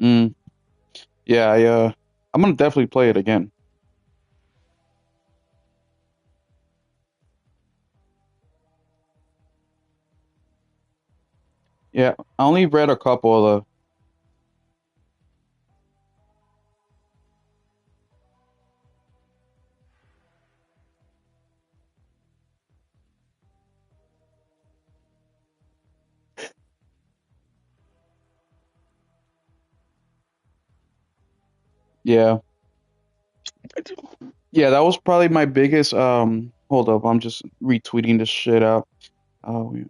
Mm, yeah, I'm gonna definitely play it again. Yeah, I only read a couple of yeah, yeah. That was probably my biggest. Hold up, I'm just retweeting this shit out. Oh, yeah.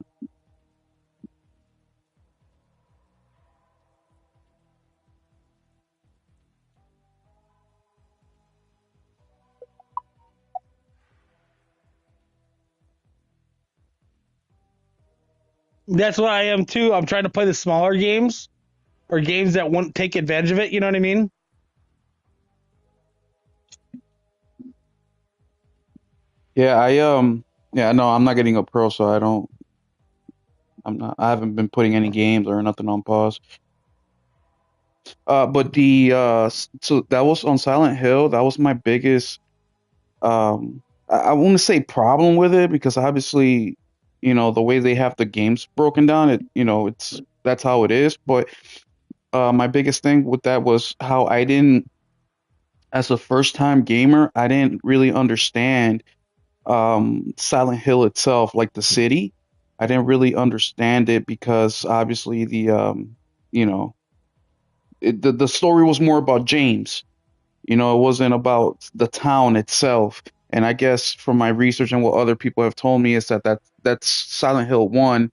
That's what I am too. I'm trying to play the smaller games or games that won't take advantage of it. You know what I mean? Yeah, yeah, no, I'm not getting a pro, so I don't. I'm not. I haven't been putting any games or nothing on pause. But so that was on Silent Hill. That was my biggest. I wouldn't say problem with it because obviously, the way they have the games broken down, it's that's how it is. But my biggest thing with that was how I didn't, as a first time gamer, I didn't really understand Silent Hill itself, like the city. I didn't really understand it because obviously you know, the story was more about James. It wasn't about the town itself. And I guess from my research and what other people have told me is that's Silent Hill 1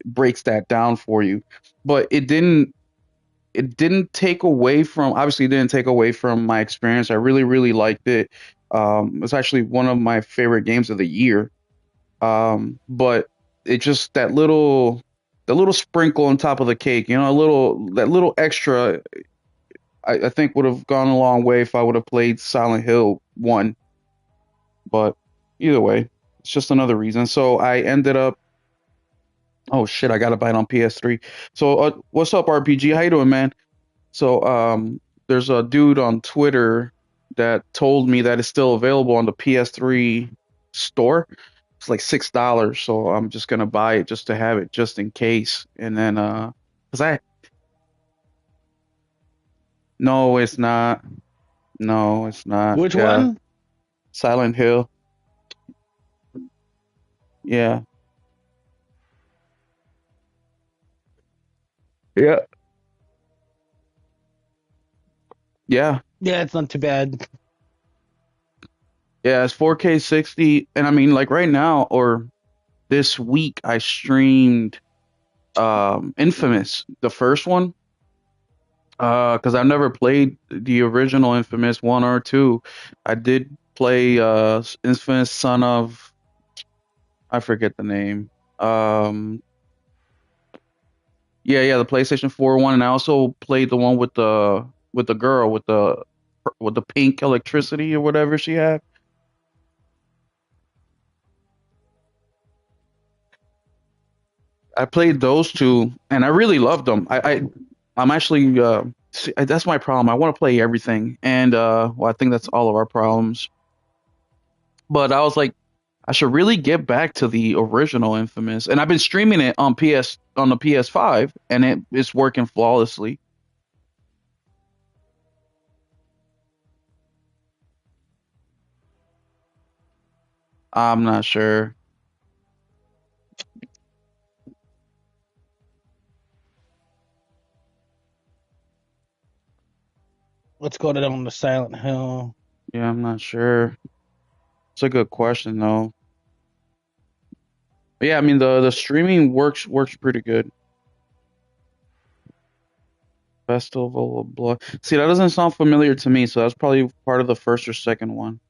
breaks that down for you. But it didn't take away from, obviously it didn't take away from my experience. I really, really liked it. It's actually one of my favorite games of the year. But it just that little sprinkle on top of the cake, that little extra, I think would have gone a long way if I would have played Silent Hill 1. But either way, it's just another reason. So I ended up, oh shit, I got to buy it on PS3. So what's up, RPG? How you doing, man? So there's a dude on Twitter that told me that it's still available on the PS3 store. It's like $6, so I'm just gonna buy it just to have it, just in case. And then, cause I, no, it's not. No, it's not. Which Yeah, one? Silent Hill. Yeah, yeah, yeah. Yeah, it's not too bad. Yeah, it's 4K 60, and I mean, like right now or this week, I streamed Infamous, the first one, because I've never played the original Infamous 1 or 2. I did play Infamous Son of, I forget the name. Um, yeah, the PlayStation 4 one, and I also played the one with the girl with the pink electricity or whatever she had. I played those two, and I really loved them. I'm actually that's my problem. I want to play everything, and well, I think that's all of our problems. But I was like, I should really get back to the original Infamous, and I've been streaming it on the PS5, and it's working flawlessly. I'm not sure. Let's go down to Silent Hill. Yeah, I'm not sure. It's a good question though. But yeah, I mean the streaming works pretty good. Festival of Blood. See, that doesn't sound familiar to me, so that's probably part of the first or second one.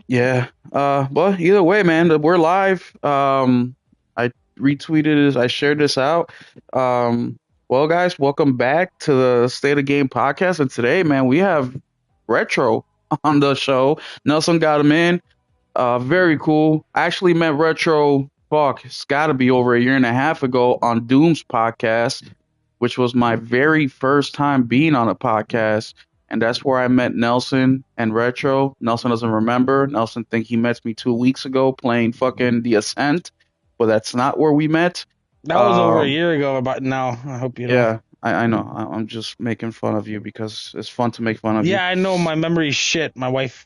Yeah. But either way, man, we're live. I retweeted this, I shared this out. Well, guys, welcome back to the State of Game podcast. And today, man, we have Retro on the show. Nelson got him in. Very cool. I actually met Retro. Fuck, it's got to be over a year and a half ago on Doom's podcast, which was my very first time being on a podcast, and that's where I met Nelson and Retro. Nelson doesn't remember. Nelson think he met me 2 weeks ago playing fucking The Ascent, but that's not where we met. That was over a Um, year ago, but now I hope you know. yeah, I know. I'm just making fun of you because it's fun to make fun of you. Yeah, I know my memory's shit. My wife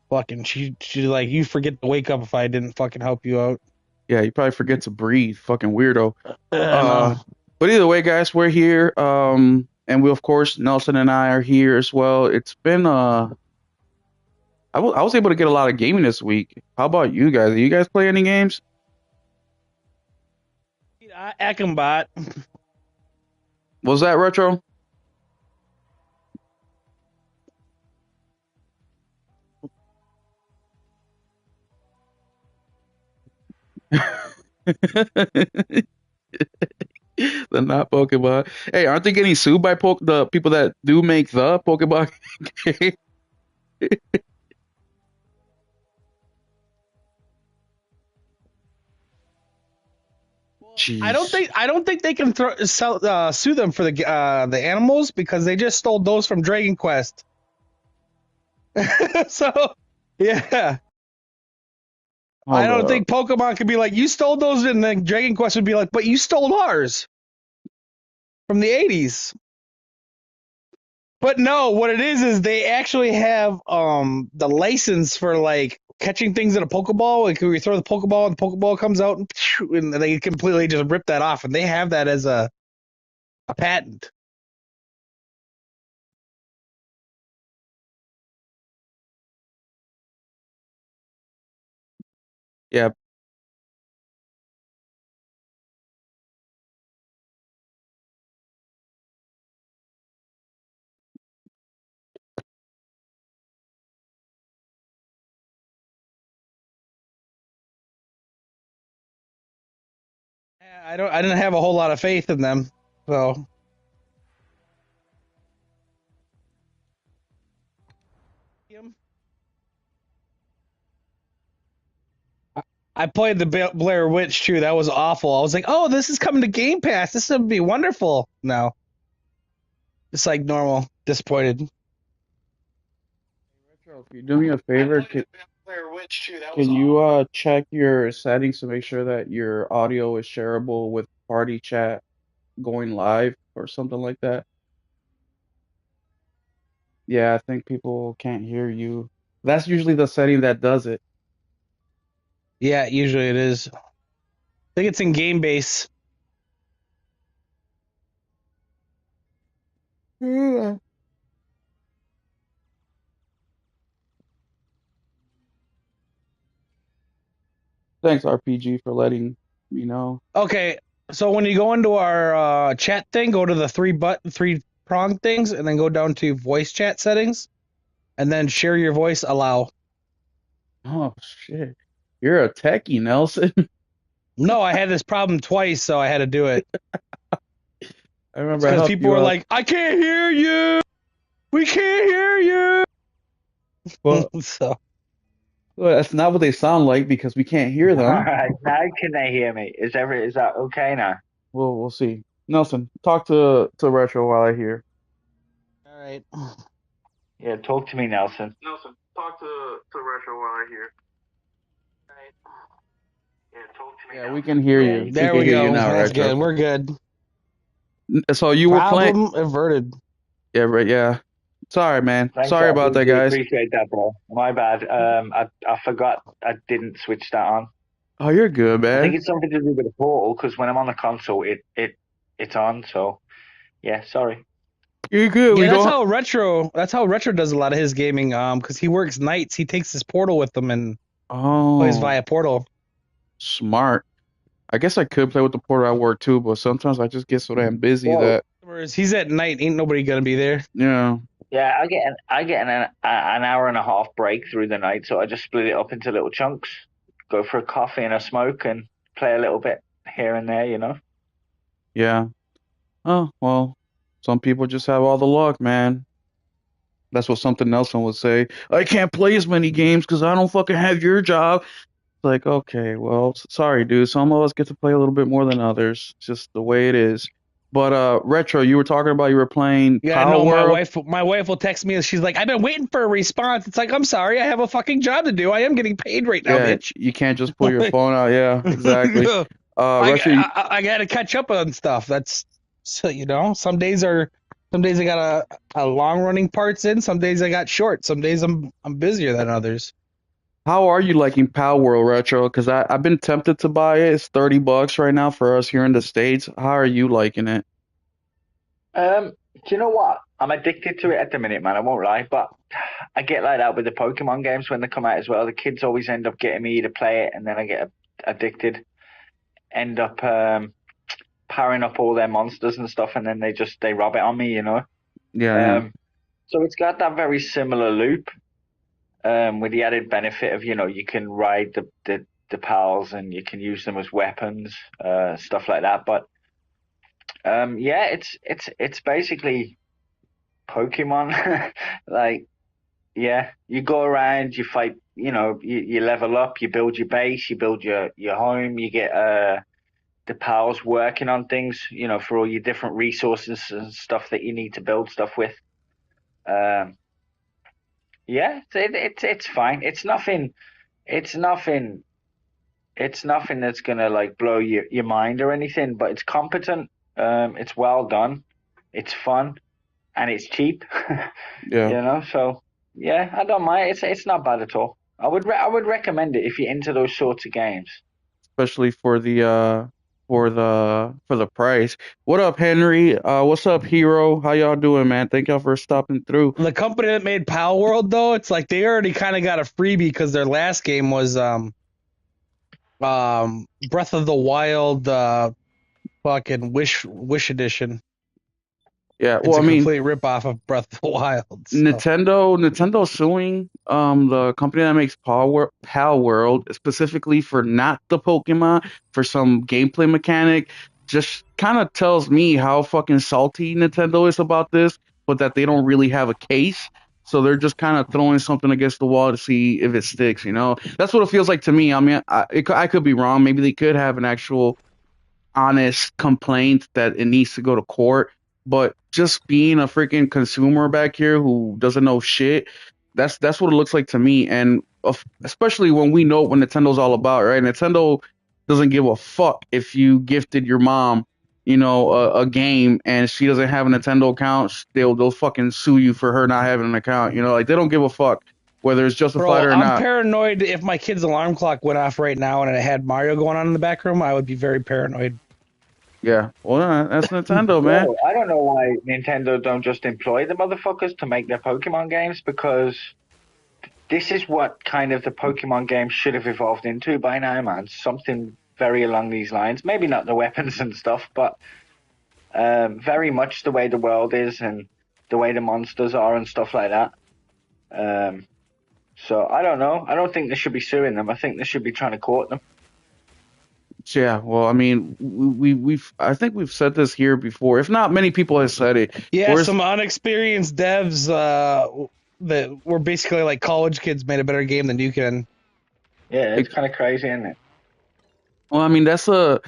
fucking she like you forget to wake up if I didn't fucking help you out. Yeah, you probably forget to breathe, fucking weirdo. I know. Uh, but either way, guys, we're here. And we, of course, Nelson and I are here as well. It's been I was able to get a lot of gaming this week. How about you guys? Do you guys play any games? Akambot. Was that retro? The not Pokemon. Hey, aren't they getting sued by the people that do make the Pokemon game? Jeez. I don't think they can sue them for the animals because they just stole those from Dragon Quest. So yeah, I Hold don't up. think Pokemon could be like you stole those, and then Dragon Quest would be like, but you stole ours from the '80s. But no, what it is they actually have the license for like catching things in a Pokeball. Like we throw the Pokeball and the Pokeball comes out and they completely just rip that off, and they have that as a patent. Yeah. I didn't have a whole lot of faith in them, so I played the Blair Witch too. That was awful. I was like, oh, this is coming to Game Pass. This would be wonderful. No, it's like normal. Disappointed. Retro, if you do me a favor, can you check your settings to make sure that your audio is shareable with party chat going live or something like that? Yeah, I think people can't hear you. That's usually the setting that does it. Yeah, usually it is. I think it's in Game Base. Yeah. Thanks, RPG, for letting me know. Okay, so when you go into our chat thing, go to the three prong things, and then go down to voice chat settings, and then share your voice allow. Oh shit. You're a techie, Nelson. No, I had this problem twice, so I had to do it. I It's remember I because helped people you were out. like, "I can't hear you. We can't hear But you." So well, that's not what they sound like because we can't hear All them. right, now can they hear me? Is that okay now? We'll see. Nelson, talk to Retro while I hear. all right. Yeah, talk to me, Nelson. Nelson, talk to Retro while I hear. Yeah, talk to me, Yeah, we Nelson. can hear Yeah, you. you We There can we hear you go. now, That's Retro. good. We're good. So you were playing. Problem averted. Yeah, right. Yeah. Sorry, man. thanks. Sorry I about that, do guys. appreciate that, bro. My bad. I forgot I didn't switch that on. Oh, you're good, I think man. it's something to do with the portal because when I'm on the console, it's on. So yeah, sorry. You're good. Yeah, We that's don't. how retro. That's how retro does a lot of his gaming. Because he works nights, he takes his portal with him and plays Oh, via portal. smart. I guess I could play with the portal at work too, but sometimes I just get so damn busy Well, that, Whereas he's at night, ain't nobody gonna be there. you know, yeah, I get an hour and a half break through the night, so I just split it up into little chunks. Go for a coffee and a smoke, and play a little bit here and there. You know. yeah. Oh, well, some people just have all the luck, man. That's what something Nelson would say. I can't play as many games because I don't fucking have your job. It's like, okay, well, sorry, dude. Some of us get to play a little bit more than others. It's just the way it is. But Retro, you were talking about you were playing Yeah, Power no, World. my wife will text me and she's like, I've been waiting for a response. It's like, I'm sorry, I have a fucking job to do. I am getting paid right now, Yeah, bitch. you can't just pull your phone out. Yeah, exactly. I, Retro, I got to catch up on stuff. That's so, some days I got a long running parts in. Some days I got short. Some days I'm busier than others. how are you liking Power World Retro? Because I've been tempted to buy it. It's $30 right now for us here in the States. How are you liking it? Do you know what? I'm addicted to it at the minute, man. I won't lie, but I get like that with the Pokemon games when they come out as well. The kids always end up getting me to play it, and then I get addicted. End up powering up all their monsters and stuff, and then they rob it on me, you know. Yeah, yeah, Um, so it's got that very similar loop, with the added benefit of you can ride the pals and you can use them as weapons, stuff like that. But yeah, it's basically Pokemon. Like, yeah, you go around, you fight, you level up, you build your base, you build your home, you get the pals working on things, for all your different resources and stuff that you need to build stuff with. Um, yeah, it's fine. It's nothing, it's nothing that's gonna like blow your mind or anything, but it's competent. It's well done, it's fun, and it's cheap. yeah. So yeah, I don't mind. It's not bad at all. I would recommend it if you're into those sorts of games. Especially for the price. What up, Henry? What's up, Hero? How y'all doing, man? Thank y'all for stopping through. The company that made Pal World though, it's like they already kind of got a freebie because their last game was Breath of the Wild fucking Wish edition. Yeah, It's well, I a mean, complete ripoff of Breath of the Wild. So. Nintendo suing the company that makes Pal World specifically for not the Pokemon for some gameplay mechanic just kind of tells me how fucking salty Nintendo is about this, but that they don't really have a case. So they're just kind of throwing something against the wall to see if it sticks, you know? That's what it feels like to me. I mean, I could be wrong. Maybe they could have an actual honest complaint that it needs to go to court. But just being a freaking consumer back here who doesn't know shit, that's what it looks like to me. And especially when we know what Nintendo's all about, right? Nintendo doesn't give a fuck if you gifted your mom, a game and she doesn't have a Nintendo account. They'll fucking sue you for her not having an account. Like they don't give a fuck whether it's justified Bro, or I'm not. paranoid if my kid's alarm clock went off right now and it had Mario going on in the back room, I would be very paranoid. Yeah, well, that's Nintendo, man. Bro, I don't know why Nintendo don't just employ the motherfuckers to make their Pokemon games, because this is what kind of the Pokemon game should have evolved into by now, man. Something very along these lines. Maybe not the weapons and stuff, but very much the way the world is and the way the monsters are and stuff like that. Um, so I don't know. I don't think they should be suing them. I think they should be trying to court them. Yeah, well, I mean, I think we've said this here before. If not, many people have said it. Yeah, Where's some unexperienced devs that were basically like college kids made a better game than you can. Yeah, it's like, kind of crazy, isn't it? well, I mean, that's the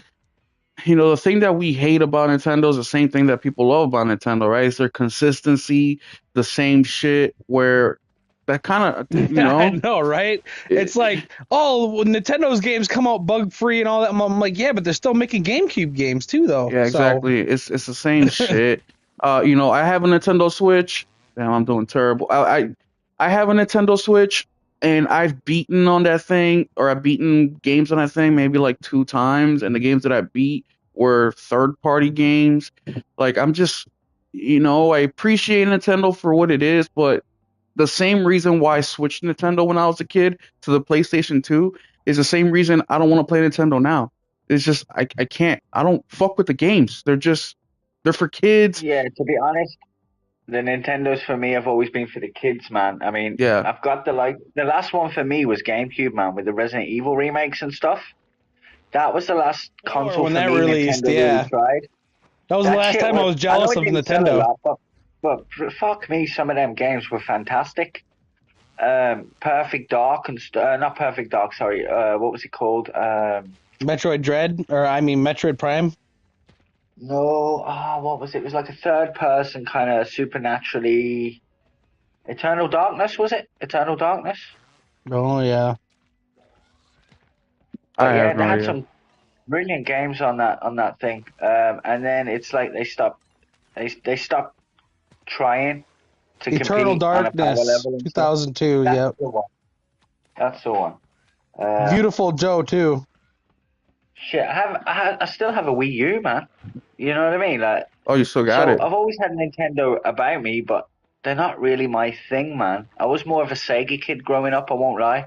thing that we hate about Nintendo is the same thing that people love about Nintendo, right? It's their consistency, the same shit. Where that kind of, I know, right? it, It's like, oh, well, Nintendo's games come out bug free and all that. I'm like, yeah, but they're still making GameCube games too, though. yeah, So exactly. It's the same shit. I have a Nintendo Switch. Damn, I'm doing terrible. I have a Nintendo Switch, and I've beaten on that thing, or I've beaten games on that thing maybe like 2 times, and the games that I beat were third-party games. Like I'm just, I appreciate Nintendo for what it is, but the same reason why I switched Nintendo when I was a kid to the PlayStation 2 is the same reason I don't want to play Nintendo now. It's just I can't. I don't fuck with the games. They're for kids. Yeah, to be honest, the Nintendos for me have always been for the kids, man. I mean, Yeah, I've got the last one for me was GameCube, man, with the Resident Evil remakes and stuff. That was the last or console when for that me released, Nintendo really yeah, tried. that was the That last shit time I was, was I know jealous it of didn't sell a Nintendo. lot, but but fuck me, some of them games were fantastic. Perfect Dark and not Perfect Dark. Sorry, what was it called? Metroid Dread, or I mean Metroid Prime. No, what was it? It was like a third person kind of supernaturally. Eternal Darkness, was it? Eternal Darkness. Oh yeah. But I yeah, have they no had idea. some brilliant games on that thing. And then it's like they stopped trying to Eternal compete on a power Darkness, level and stuff. 2002. That's Yep. the one. That's the one. Beautiful Joe too. Shit, I still have a Wii U, man. You know what I mean? Like, Oh, you still got so it, I've always had Nintendo about me, but they're not really my thing, man. I was more of a Sega kid growing up. I won't lie,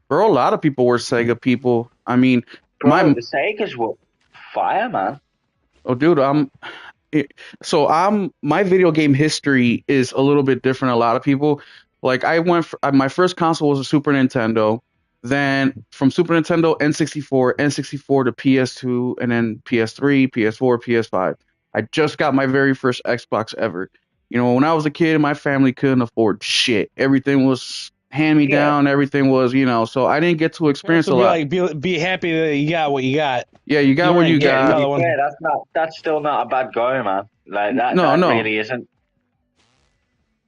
bro. A lot of people were Sega people. I mean, bro. my The Segas were fire, man. oh, dude, my video game history is a little bit different than a lot of people. Like my first console was a Super Nintendo. Then from Super Nintendo, N64 to PS2, and then PS3, PS4, PS5. I just got my very first Xbox ever. You know, when I was a kid, my family couldn't afford shit. Everything was hand me Yeah, down. Everything was, so I didn't get to Parents experience a would be lot. like, be happy that you got what you got. Yeah, you You got what weren't you getting yeah. To got. another be one. fair, that's still not a bad going, man. Like that No, that no. really isn't.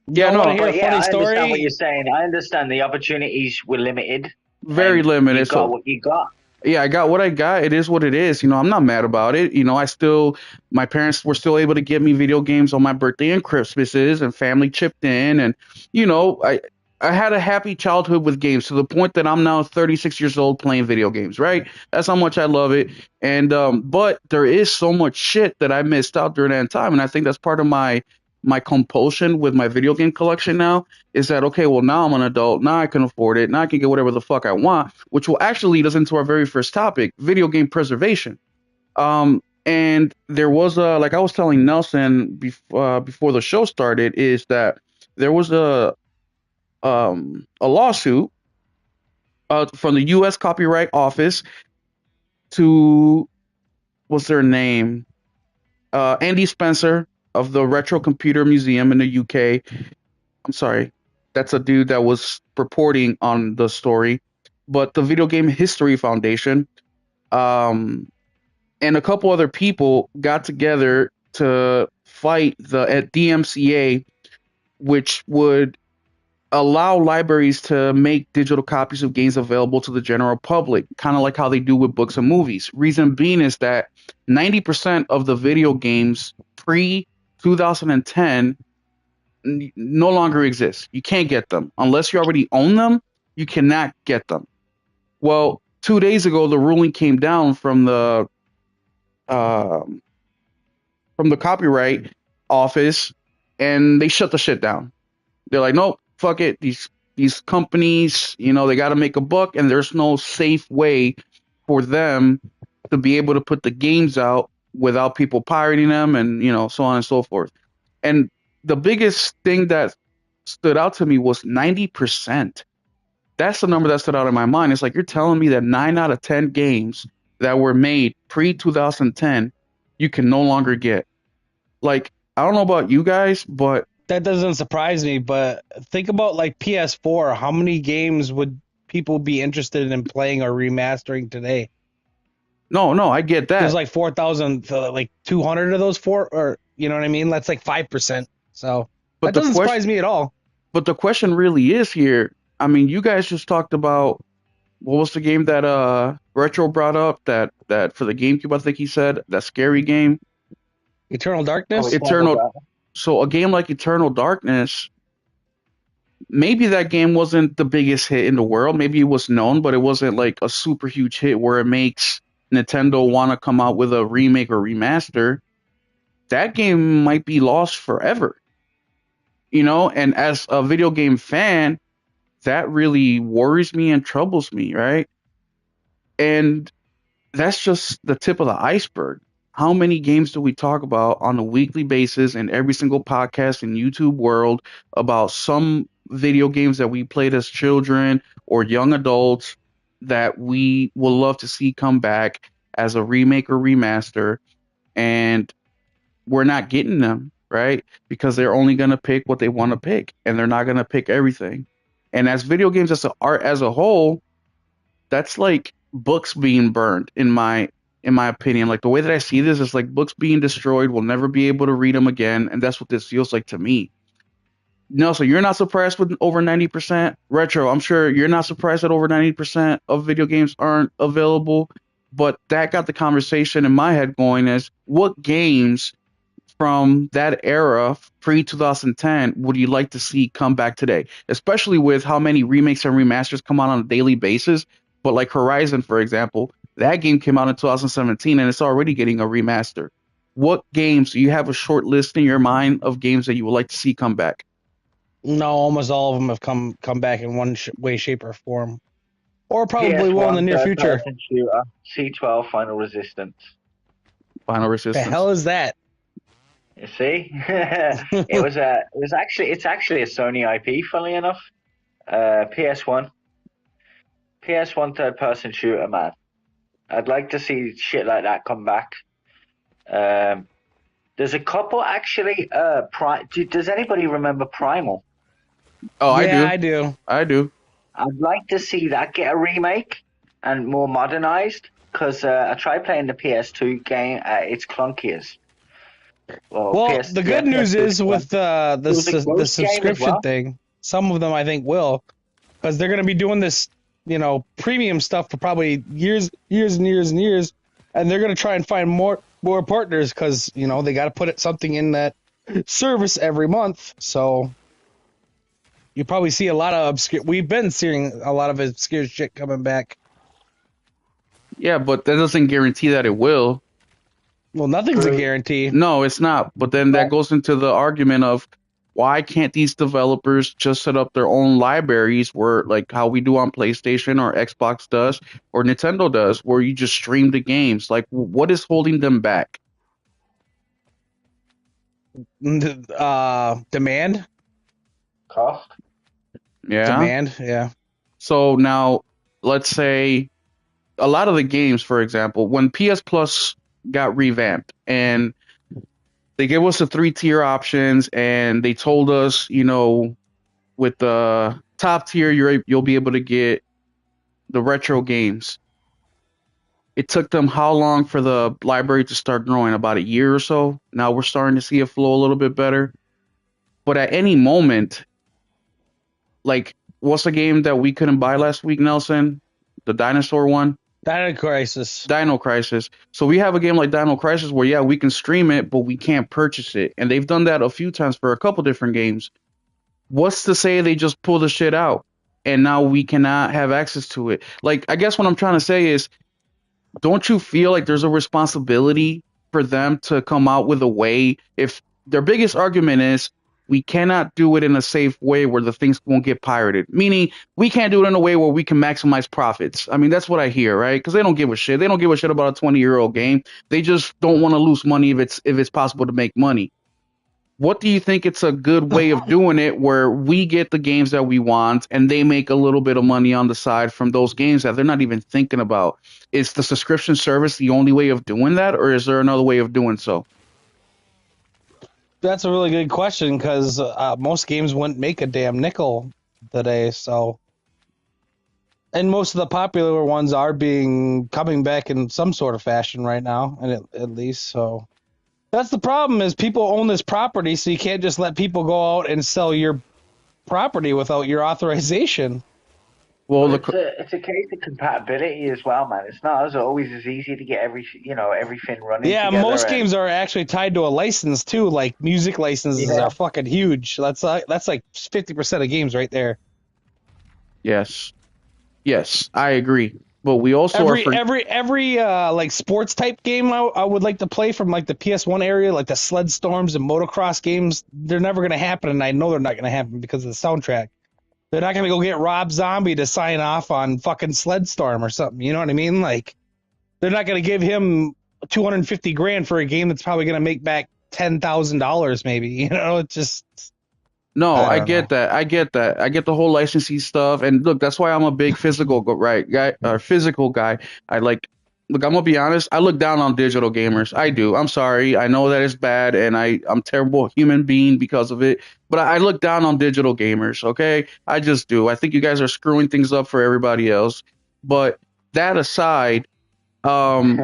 Yeah, Y'all want to no. hear a But yeah, funny I understand what story? you're saying. I understand the opportunities were limited, Very and you limited. got So what you got. yeah, I got what I got. It is what it is. I'm not mad about it. My parents were still able to get me video games on my birthday and Christmases, and family chipped in, and you know, I had a happy childhood with games to the point that I'm now 36 years old playing video games. Right? That's how much I love it. And but there is so much shit that I missed out during that time, and I think that's part of my compulsion with my video game collection now is that okay, well now I'm an adult, now I can afford it, now I can get whatever the fuck I want, which will actually lead us into our very first topic, video game preservation. And there was like I was telling Nelson before the show started, is that there was a lawsuit from the U.S. Copyright Office to what's their name? Andy Spencer of the Retro Computer Museum in the UK. I'm sorry, that's a dude that was reporting on the story. But the Video Game History Foundation, um, and a couple other people got together to fight the at DMCA, which would allow libraries to make digital copies of games available to the general public, kind of like how they do with books and movies. Reason being is that 90% of the video games pre 2010 no longer exist. You can't get them unless you already own them. You cannot get them. Well, 2 days ago, the ruling came down um from the copyright office, and they shut the shit down. They're like, nope, fuck it. These companies, they got to make a buck, and there's no safe way for them to be able to put the games out without people pirating them, and so on and so forth. And the biggest thing that stood out to me was 90%. That's the number that stood out in my mind. It's like you're telling me that 9 out of 10 games that were made pre 2010 you can no longer get. Like, I don't know about you guys, but That doesn't surprise me, but think about like PS4. How many games would people be interested in playing or remastering today? no, no, I get There's that. like 4,000, like 200 of those four, or you know what I mean? That's like 5%. So But that the doesn't question, surprise me at all. but the question really is here. I mean, you guys just talked about what was the game that Retro brought up that for the GameCube, I think he said that scary game, Eternal Oh, Darkness? Eternal Eternal. Darkness. So a game like Eternal Darkness, maybe that game wasn't the biggest hit in the world. Maybe it was known, but it wasn't like a super huge hit where it makes Nintendo want to come out with a remake or remaster. That game might be lost forever, And as a video game fan, that really worries me and troubles me, right? And that's just the tip of the iceberg. How many games do we talk about on a weekly basis in every single podcast in YouTube world about some video games that we played as children or young adults that we will love to see come back as a remake or remaster, and we're not getting them, right? Because they're only going to pick what they want to pick, and they're not going to pick everything. And as video games as a art as a whole, that's like books being burned in my opinion. Like the way that I see this is like books being destroyed. We'll never be able to read them again, and that's what this feels like to me. No, so you're not surprised with over 90% retro. I'm sure you're not surprised that over 90% of video games aren't available, but that got the conversation in my head going is what games from that era, pre 2010, would you like to see come back today? Especially with how many remakes and remasters come out on a daily basis. But like Horizon, for example, that game came out in 2017 and it's already getting a remaster. What games do you have a short list in your mind of games that you would like to see come back? No, almost all of them have come back in one way, shape, or form, or probably will in the PS1 near future. third-person shooter, C12 Final Resistance. Final The hell Resistance. is that? You see, it's actually a Sony IP. Funnily enough, PS1, PS1 third-person shooter, man. I'd like to see shit like that come back. Um, there's a couple actually. Does anybody remember Primal? Oh, I Yeah, do. I do. I do. I'd like to see that get a remake and more modernized because I tried playing the PS2 game. It's clunky as Well, the good news PS2 is with It was a the Ghost game as subscription well. thing, some of them I think will, because they're going to be doing this, premium stuff for probably years, years and years and years, and they're going to try and find more partners because they got to put something in that service every month. So you probably see a lot of obscure. We've been seeing a lot of obscure shit coming back. Yeah, but that doesn't guarantee that it will. Well, nothing's a guarantee. No, it's not. But then that goes into the argument of why can't these developers just set up their own libraries where like how we do on PlayStation or Xbox does or Nintendo does, where you just stream the games? Like what is holding them back? Demand, Cost. Yeah. yeah. So now let's say a lot of the games, for example, when PS Plus got revamped and they gave us the three-tier options and they told us, with the top tier you'll be able to get the retro games. It took them how long for the library to start growing? About a year or so. Now we're starting to see it flow a little bit better. But at any moment, like what's the game that we couldn't buy last week, Nelson? The dinosaur one? Dino Crisis. Dino Crisis. So we have a game like Dino Crisis where yeah, we can stream it, but we can't purchase it. And they've done that a few times for a couple different games. What's to say they just pull the shit out and now we cannot have access to it? Like, I guess what I'm trying to say is, don't you feel like there's a responsibility for them to come out with a way? If their biggest argument is we cannot do it in a safe way where the things won't get pirated, meaning we can't do it in a way where we can maximize profits. I mean, that's what I hear, right? Because they don't give a shit. They don't give a shit about a 20-year-old game. They just don't want to lose money if it's possible to make money. What do you think it's a good way of doing it where we get the games that we want and they make a little bit of money on the side from those games that they're not even thinking about? Is the subscription service the only way of doing that, or is there another way of doing so? That's a really good question because most games wouldn't make a damn nickel today. So, and most of the popular ones are coming back in some sort of fashion right now, and at least so. That's the problem is people own this property, so you can't just let people go out and sell your property without your authorization. Well, It's a case of compatibility as well, man. It's not as always as easy to get everything running Yeah, together. most games are actually tied to a license too. Like music licenses are fucking huge. That's like 50% of games right there. yes, I agree. But we also every like sports type game I would like to play from like the PS1 area, like the sled storms and motocross games. They're never going to happen, and I know they're not going to happen because of the soundtrack. They're not going to go get Rob Zombie to sign off on fucking Sled Storm or something. You know what I mean? Like, they're not going to give him $250,000 for a game that's probably going to make back $10,000 maybe. You know, it's just. No, I get that. I get that. I get the whole licensing stuff. And look, that's why I'm a big physical guy. I like look, I'm gonna be honest. I look down on digital gamers. I do. I'm sorry. I know that it's bad, and I'm a terrible human being because of it. But I look down on digital gamers. Okay, I just do. I think you guys are screwing things up for everybody else. But that aside, um,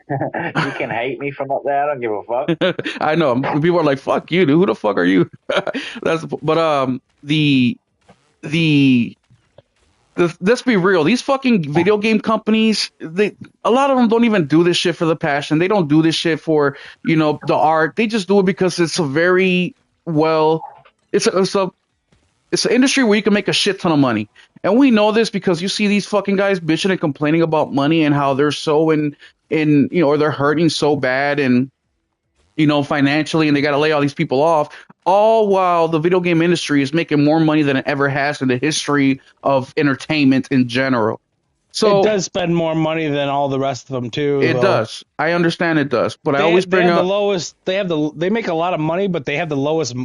You can hate me from up there. I don't give a fuck. I know people are like, "Fuck you, dude. Who the fuck are you?" The the let's be real. These fucking video game companies, a lot of them don't even do this shit for the passion. They don't do this shit for the art. They just do it because it's a very well, it's an industry where you can make a shit ton of money. And we know this because you see these fucking guys bitching and complaining about money and how they're so or they're hurting so bad and financially, and they got to lay all these people off, all while the video game industry is making more money than it ever has in the history of entertainment in general. It So does spend more money than all the rest of them too. it though. does. I understand it does, but I They always they bring have the up lowest. They make a lot of money, but they have the lowest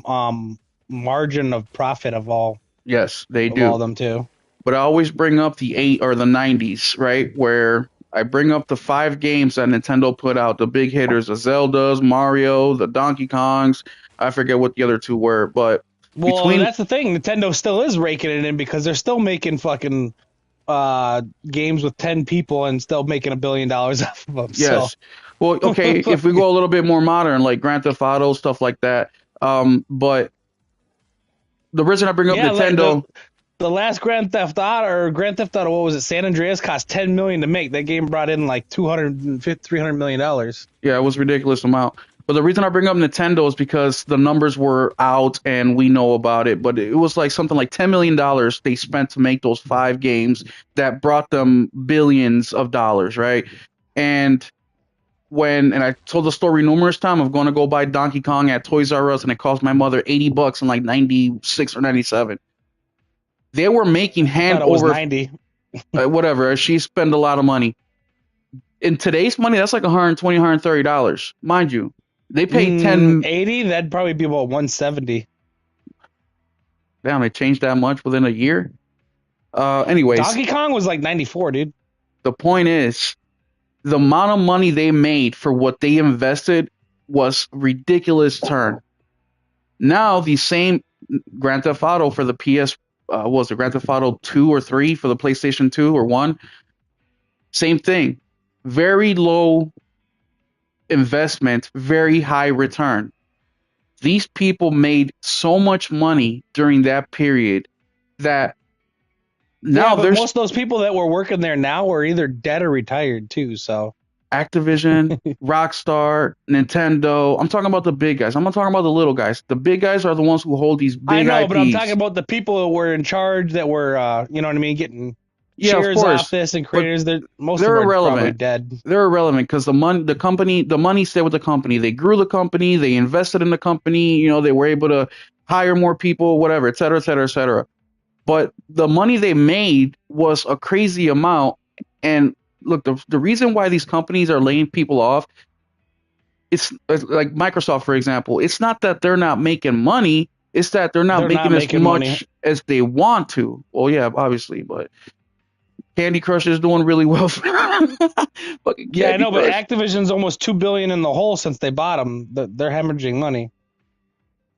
margin of profit yes, they of all of do. them too. But I always bring up the eight or the 90s, right? Where I bring up the 5 games that Nintendo put out, the big hitters, the Zeldas, Mario, the Donkey Kongs. I forget what the other two were, but Well, between that's the thing. Nintendo still is raking it in because they're still making fucking games with 10 people and still making $1 billion off of them. So yes. Well, okay, if we go a little bit more modern, like Grand Theft Auto, stuff like that. But the reason I bring up yeah, like Nintendo, the last Grand Theft Auto, what was it? San Andreas cost 10 million to make. That game brought in like 300 million dollars. yeah, it was a ridiculous amount. But the reason I bring up Nintendo is because the numbers were out and we know about it. But it was like something like $10 million they spent to make those 5 games that brought them billions of dollars, right? And and I told the story numerous times of going to go buy Donkey Kong at Toys R Us and it cost my mother $80 in like 96 or 97. They were making I hand thought it was over 90. whatever. She spent a lot of money. In today's money, that's like $120, $130. Mind you, they paid 10. 80, that'd probably be about 170. Damn, they changed that much within a year. Anyways, Donkey Kong was like 94, dude. the point is the amount of money they made for what they invested was ridiculous turn. Now the same Grand Theft Auto for the PS was the Grand Theft Auto 2 or 3 for the PlayStation 2 or 1. Same thing. Very low investment, very high return. These people made so much money during that period that now but there's most of those people that were working there now are either dead or retired too. So Activision, Rockstar, Nintendo. I'm talking about the big guys. I'm not talking about the little guys. The big guys are the ones who hold these I big know, IPs. but I'm talking about the people that were in charge that were, you know what I mean, getting Yeah, of shares course. off this and creators. Most they're of them are probably irrelevant. dead. They're irrelevant because the money stayed with the company. They grew the company. They invested in the company. They were able to hire more people, whatever, et cetera, et cetera, et cetera. But the money they made was a crazy amount. And look, the reason why these companies are laying people off, it's like Microsoft, for example. It's not that they're not making money. It's that they're not making as much money. as they want to. Well, yeah, obviously, but Candy Crush is doing really well. Yeah, I know, but Activision's almost $2 billion in the hole since they bought them. They're hemorrhaging money.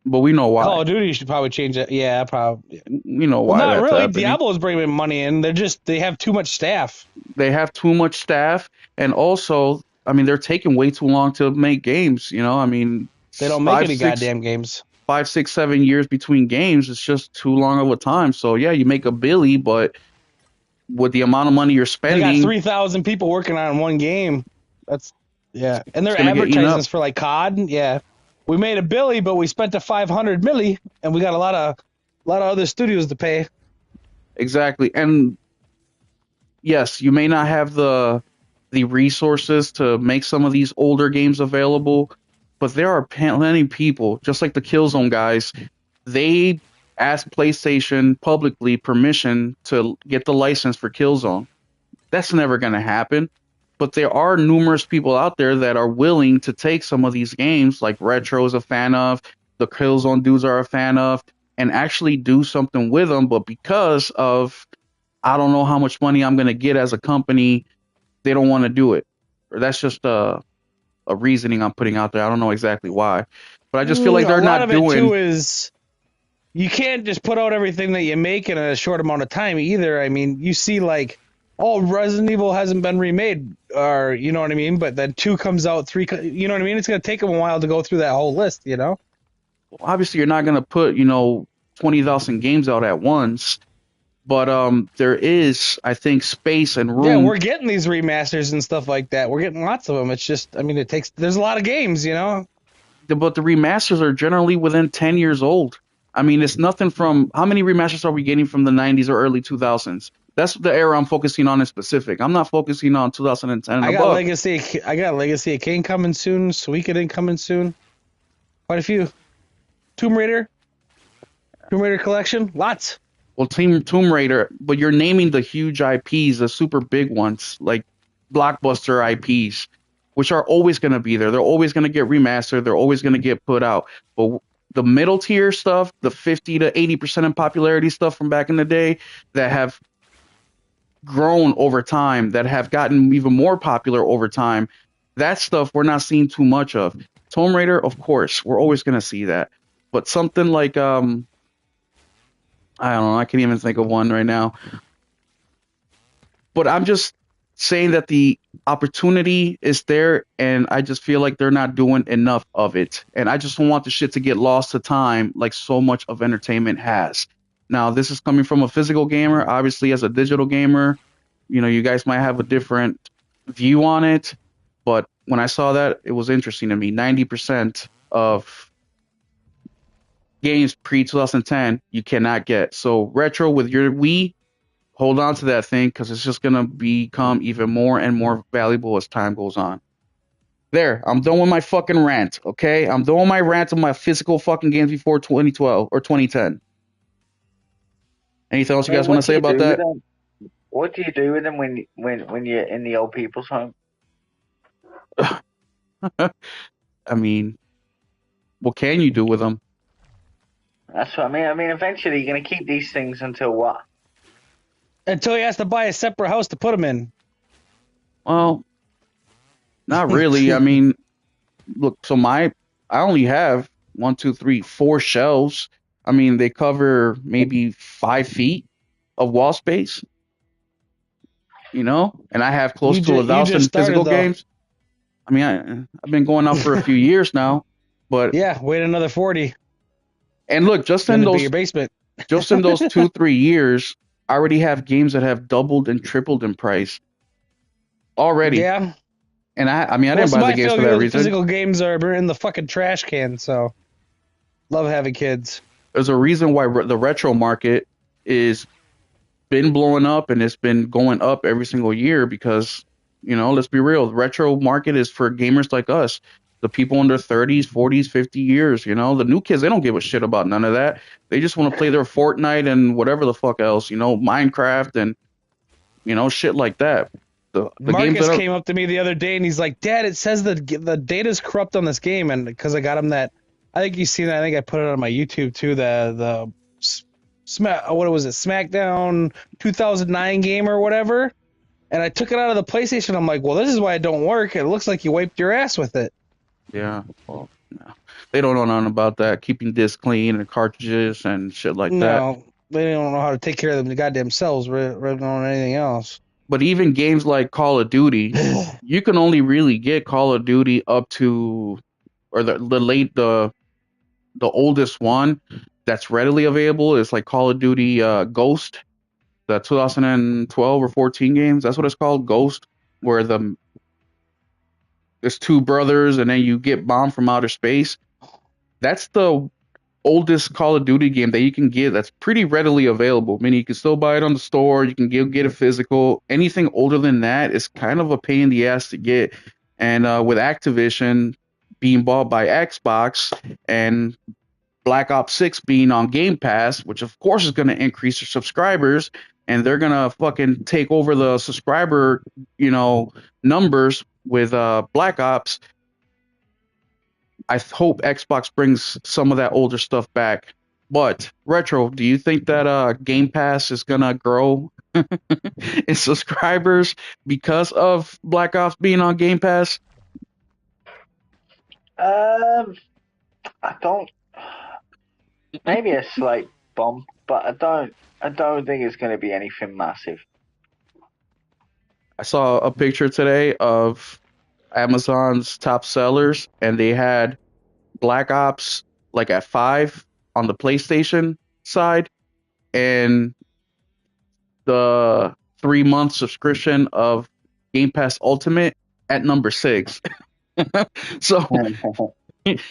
But we know why. Call of Duty should probably change it. Yeah, probably. We know why. Well, not that's really. happening. Diablo's bringing money in. They have too much staff. They have too much staff, and also, I mean, they're taking way too long to make games. I mean, They don't make any goddamn games. 5, 6, 7 years between games. It's just too long of a time. So yeah, you make a billy, but with the amount of money you're spending, They got 3,000 people working on one game. That's and their gonna get eaten advertisements up. for like COD. Yeah, we made a billy, but we spent a 500 milli, and we got a lot of other studios to pay. Exactly. And yes, you may not have the resources to make some of these older games available, but there are plenty of people, just like the Killzone guys. They asked PlayStation publicly permission to get the license for Killzone. That's never going to happen. But there are numerous people out there that are willing to take some of these games, like Retro is a fan of, the Killzone dudes are a fan of, and actually do something with them. But because of I don't know how much money I'm going to get as a company, they don't want to do it. Or that's just a reasoning I'm putting out there. I don't know exactly why, but I just feel like A they're lot not of it too doing. is you can't just put out everything that you make in a short amount of time either. I mean, you see like, oh, Resident Evil hasn't been remade, or you know what I mean. But then 2 comes out, 3, you know what I mean. It's gonna take them a while to go through that whole list, you know. Obviously, you're not gonna put 20,000 games out at once, but there is, I think, space and Yeah, room. we're getting these remasters and stuff like that. We're getting lots of them. It's just, I mean, there's a lot of games, you know. But the remasters are generally within 10 years old. I mean, it's nothing from how many remasters are we getting from the 90s or early 2000s? That's the era I'm focusing on in specific. I'm not focusing on 2010 and above. I got Legacy of Kain coming soon. Suikoden coming soon. Quite a few. Tomb Raider collection, lots. Well, Team Tomb Raider, but you're naming the huge IPs, the super big ones, like blockbuster IPs, which are always going to be there. They're always going to get remastered. They're always going to get put out. But the middle tier stuff, the 50 to 80% in popularity stuff from back in the day that have grown over time, that have gotten even more popular over time, that stuff we're not seeing too much of. Tomb Raider, of course, we're always going to see that. But something like I don't know. I can't even think of one right now. But I'm just saying that the opportunity is there, and I just feel like they're not doing enough of it. And I just don't want the shit to get lost to time like so much of entertainment has. Now, this is coming from a physical gamer. Obviously, as a digital gamer, you guys might have a different view on it. But when I saw that, it was interesting to me. 90% of games pre 2010 you cannot get. So retro with your Wii, hold on to that thing because it's just gonna become even more and more valuable as time goes on. There, I'm done with my fucking rant. Okay, I'm done with my rant on my physical fucking games before 2012 or 2010. Anything else I you mean, guys want to what do say you about do with that? them? What do you do with them when you're in the old people's home? I mean, what can you do with them? That's what I mean. I mean, eventually you're gonna keep these things until what? Until he has to buy a separate house to put them in. Well, not really. I mean, look, I only have one, two, three, four shelves. I mean, they cover maybe 5 feet of wall space, and I have close to a You just thousand started physical though. games. I mean, I've been going out for a few years now, but Yeah, wait another 40. and look, Then it'd be your basement. just in those 2 3 years, I already have games that have doubled and tripled in price already. Yeah. And I mean, I didn't Most of buy the my games for that reason. physical games are in the fucking trash can, so love having kids. There's a reason why the retro market is been blowing up and it's been going up every single year because, let's be real, the retro market is for gamers like us, the people in their 30s, 40s, 50 years. The new kids, they don't give a shit about none of that. They just want to play their Fortnite and whatever the fuck else, Minecraft and, shit like that. The games that Marcus are, came up to me the other day and he's like, "Dad, it says the data's corrupt on this game," and because I got him that, I think you've seen that. I think I put it on my YouTube too. The what was it, SmackDown 2009 game or whatever. And I took it out of the PlayStation. I'm like, well, this is why it don't work. It looks like you wiped your ass with it. yeah, well, no. They don't know nothing about that, keeping discs clean and cartridges and shit like that. No, they don't know how to take care of them the goddamn selves rather than anything else. But even games like Call of Duty, you can only really get Call of Duty up to, or the oldest one that's readily available is like Call of Duty Ghost, the 2012 or 14 games. That's what it's called, Ghost, where there's two brothers and then you get bombed from outer space. That's the oldest Call of Duty game that you can get that's pretty readily available. Meaning you can still buy it on the store, you can get it physical. Anything older than that is kind of a pain in the ass to get. And with Activision being bought by Xbox and Black Ops 6 being on Game Pass, which of course is going to increase their subscribers, and they're going to fucking take over the subscriber, numbers with Black Ops. I hope Xbox brings some of that older stuff back. But Retro, do you think that Game Pass is gonna grow in subscribers because of Black Ops being on Game Pass? Um, I don't. Maybe a slight bump, but I don't think it's going to be anything massive. I saw a picture today of Amazon's top sellers, and they had Black Ops like at 5 on the PlayStation side, and the 3 month subscription of Game Pass Ultimate at number 6. So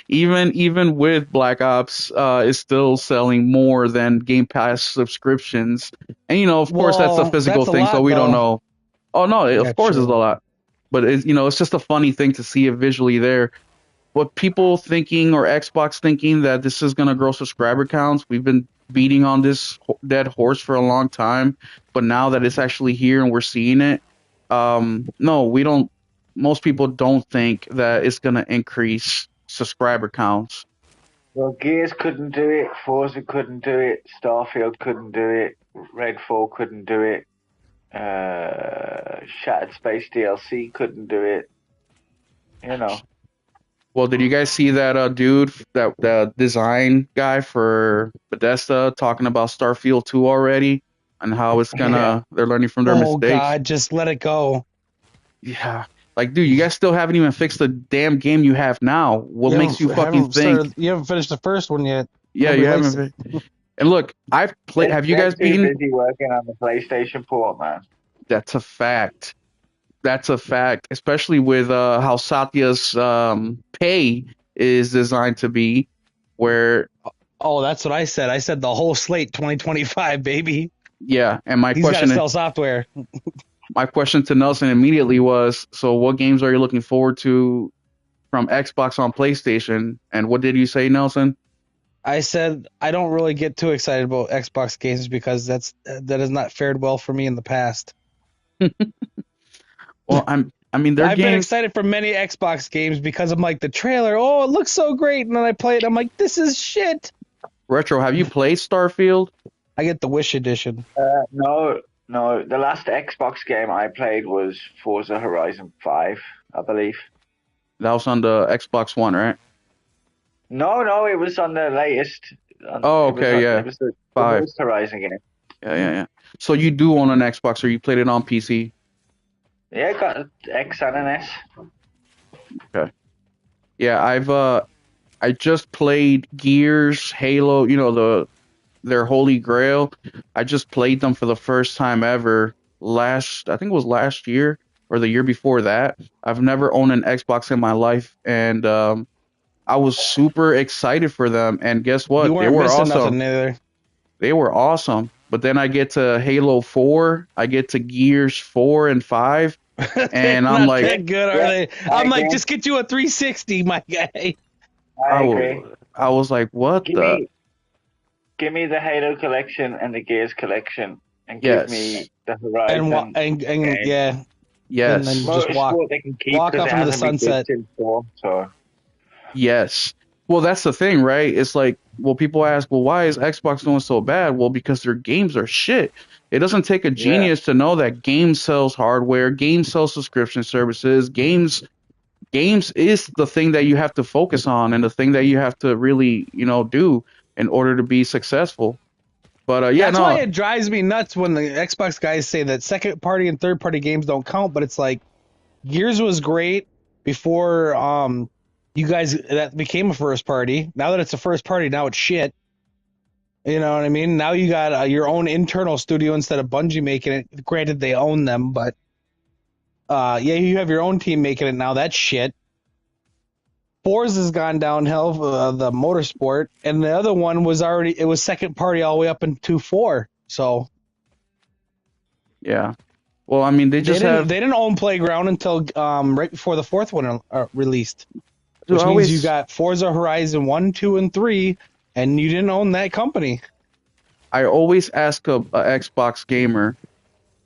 even with Black Ops, is still selling more than Game Pass subscriptions, and of course that's a Well, physical that's a thing, so lot we don't though. know. Oh no, Yeah, of course it's a true. lot, but it's just a funny thing to see it visually there. What people thinking or Xbox thinking that this is going to grow subscriber counts. We've been beating on this dead horse for a long time, but now that it's actually here and we're seeing it, no, we don't. Most people don't think that it's going to increase subscriber counts. Well, Gears couldn't do it, Forza couldn't do it, Starfield couldn't do it, Redfall couldn't do it, Shattered Space DLC couldn't do it. You know. Well, did you guys see that dude, that the design guy for Bethesda, talking about Starfield 2 already and how it's Yeah. gonna they're learning from their Oh mistakes? God, just let it go. Yeah. Like, dude, you guys still haven't even fixed the damn game you have now. What makes you fucking think? You haven't finished the first one yet. Yeah, Nobody you likes haven't. it. And look, I've played. Have you They're guys too beaten? busy working on the PlayStation port, man. That's a fact. That's a fact. Especially with how Satya's pay is designed to be, where Oh, that's what I said. I said the whole slate 2025, baby. yeah. And my He's got to question, sell software. to Nelson immediately was, so what games are you looking forward to from Xbox on PlayStation? And what did you say, Nelson? I said I don't really get too excited about Xbox games because that has not fared well for me in the past. Well, I mean, their I've been games. excited for many Xbox games because I'm like the trailer. Oh, it looks so great, and then I play it. I'm like, this is shit. Retro, have you played Starfield? I get the Wish edition. No, no. The last Xbox game I played was Forza Horizon 5, I believe. That was on the Xbox One, right? No, no, it was on the latest. Oh, okay, It yeah, was the 5. newest Horizon game. Yeah, yeah, yeah. So you do own an Xbox, or you played it on PC? Yeah, I got an X and an S. Okay. Yeah, I just played Gears, Halo. Their Holy Grail. I just played them for the first time ever I think it was last year or the year before that. I've never owned an Xbox in my life, and I was super excited for them. And guess You what? They weren't were missing awesome. nothing either. They were awesome. But then I get to Halo 4, I get to Gears 4 and 5, They're and I'm not like, that good, are Yeah, they? I I'm like, agree. just get you a 360, my guy. I agree. I was like, what Give the? me, give me the Halo collection and the Gears collection, and give Yes, me the And Horizon game. yeah, and yes, then just Motorsport they can keep walk because off it into the hasn't been good sunset. since 4. So yes. Well, that's the thing, right? It's like, well, people ask, well, why is Xbox doing so bad? Well, because their games are shit. It doesn't take a yeah, genius to know that games sells hardware, games sell subscription services, games is the thing that you have to focus on and the thing that you have to really, do in order to be successful. But yeah, That's why no, it drives me nuts when the Xbox guys say that second party and third party games don't count, but it's like Gears was great before you guys that became a first party. Now that it's a first party, now it's shit. You know what I mean? Now you got your own internal studio instead of Bungie making it. Granted, they own them, but yeah, you have your own team making it now. That's shit. Forza's gone downhill, the motorsport, and the other one was it was second party all the way up into 4. So yeah. Well, I mean, they just have they didn't own Playground until right before the fourth one released, to which means you always. got Forza Horizon 1, 2, and 3, and you didn't own that company. I always ask a Xbox gamer,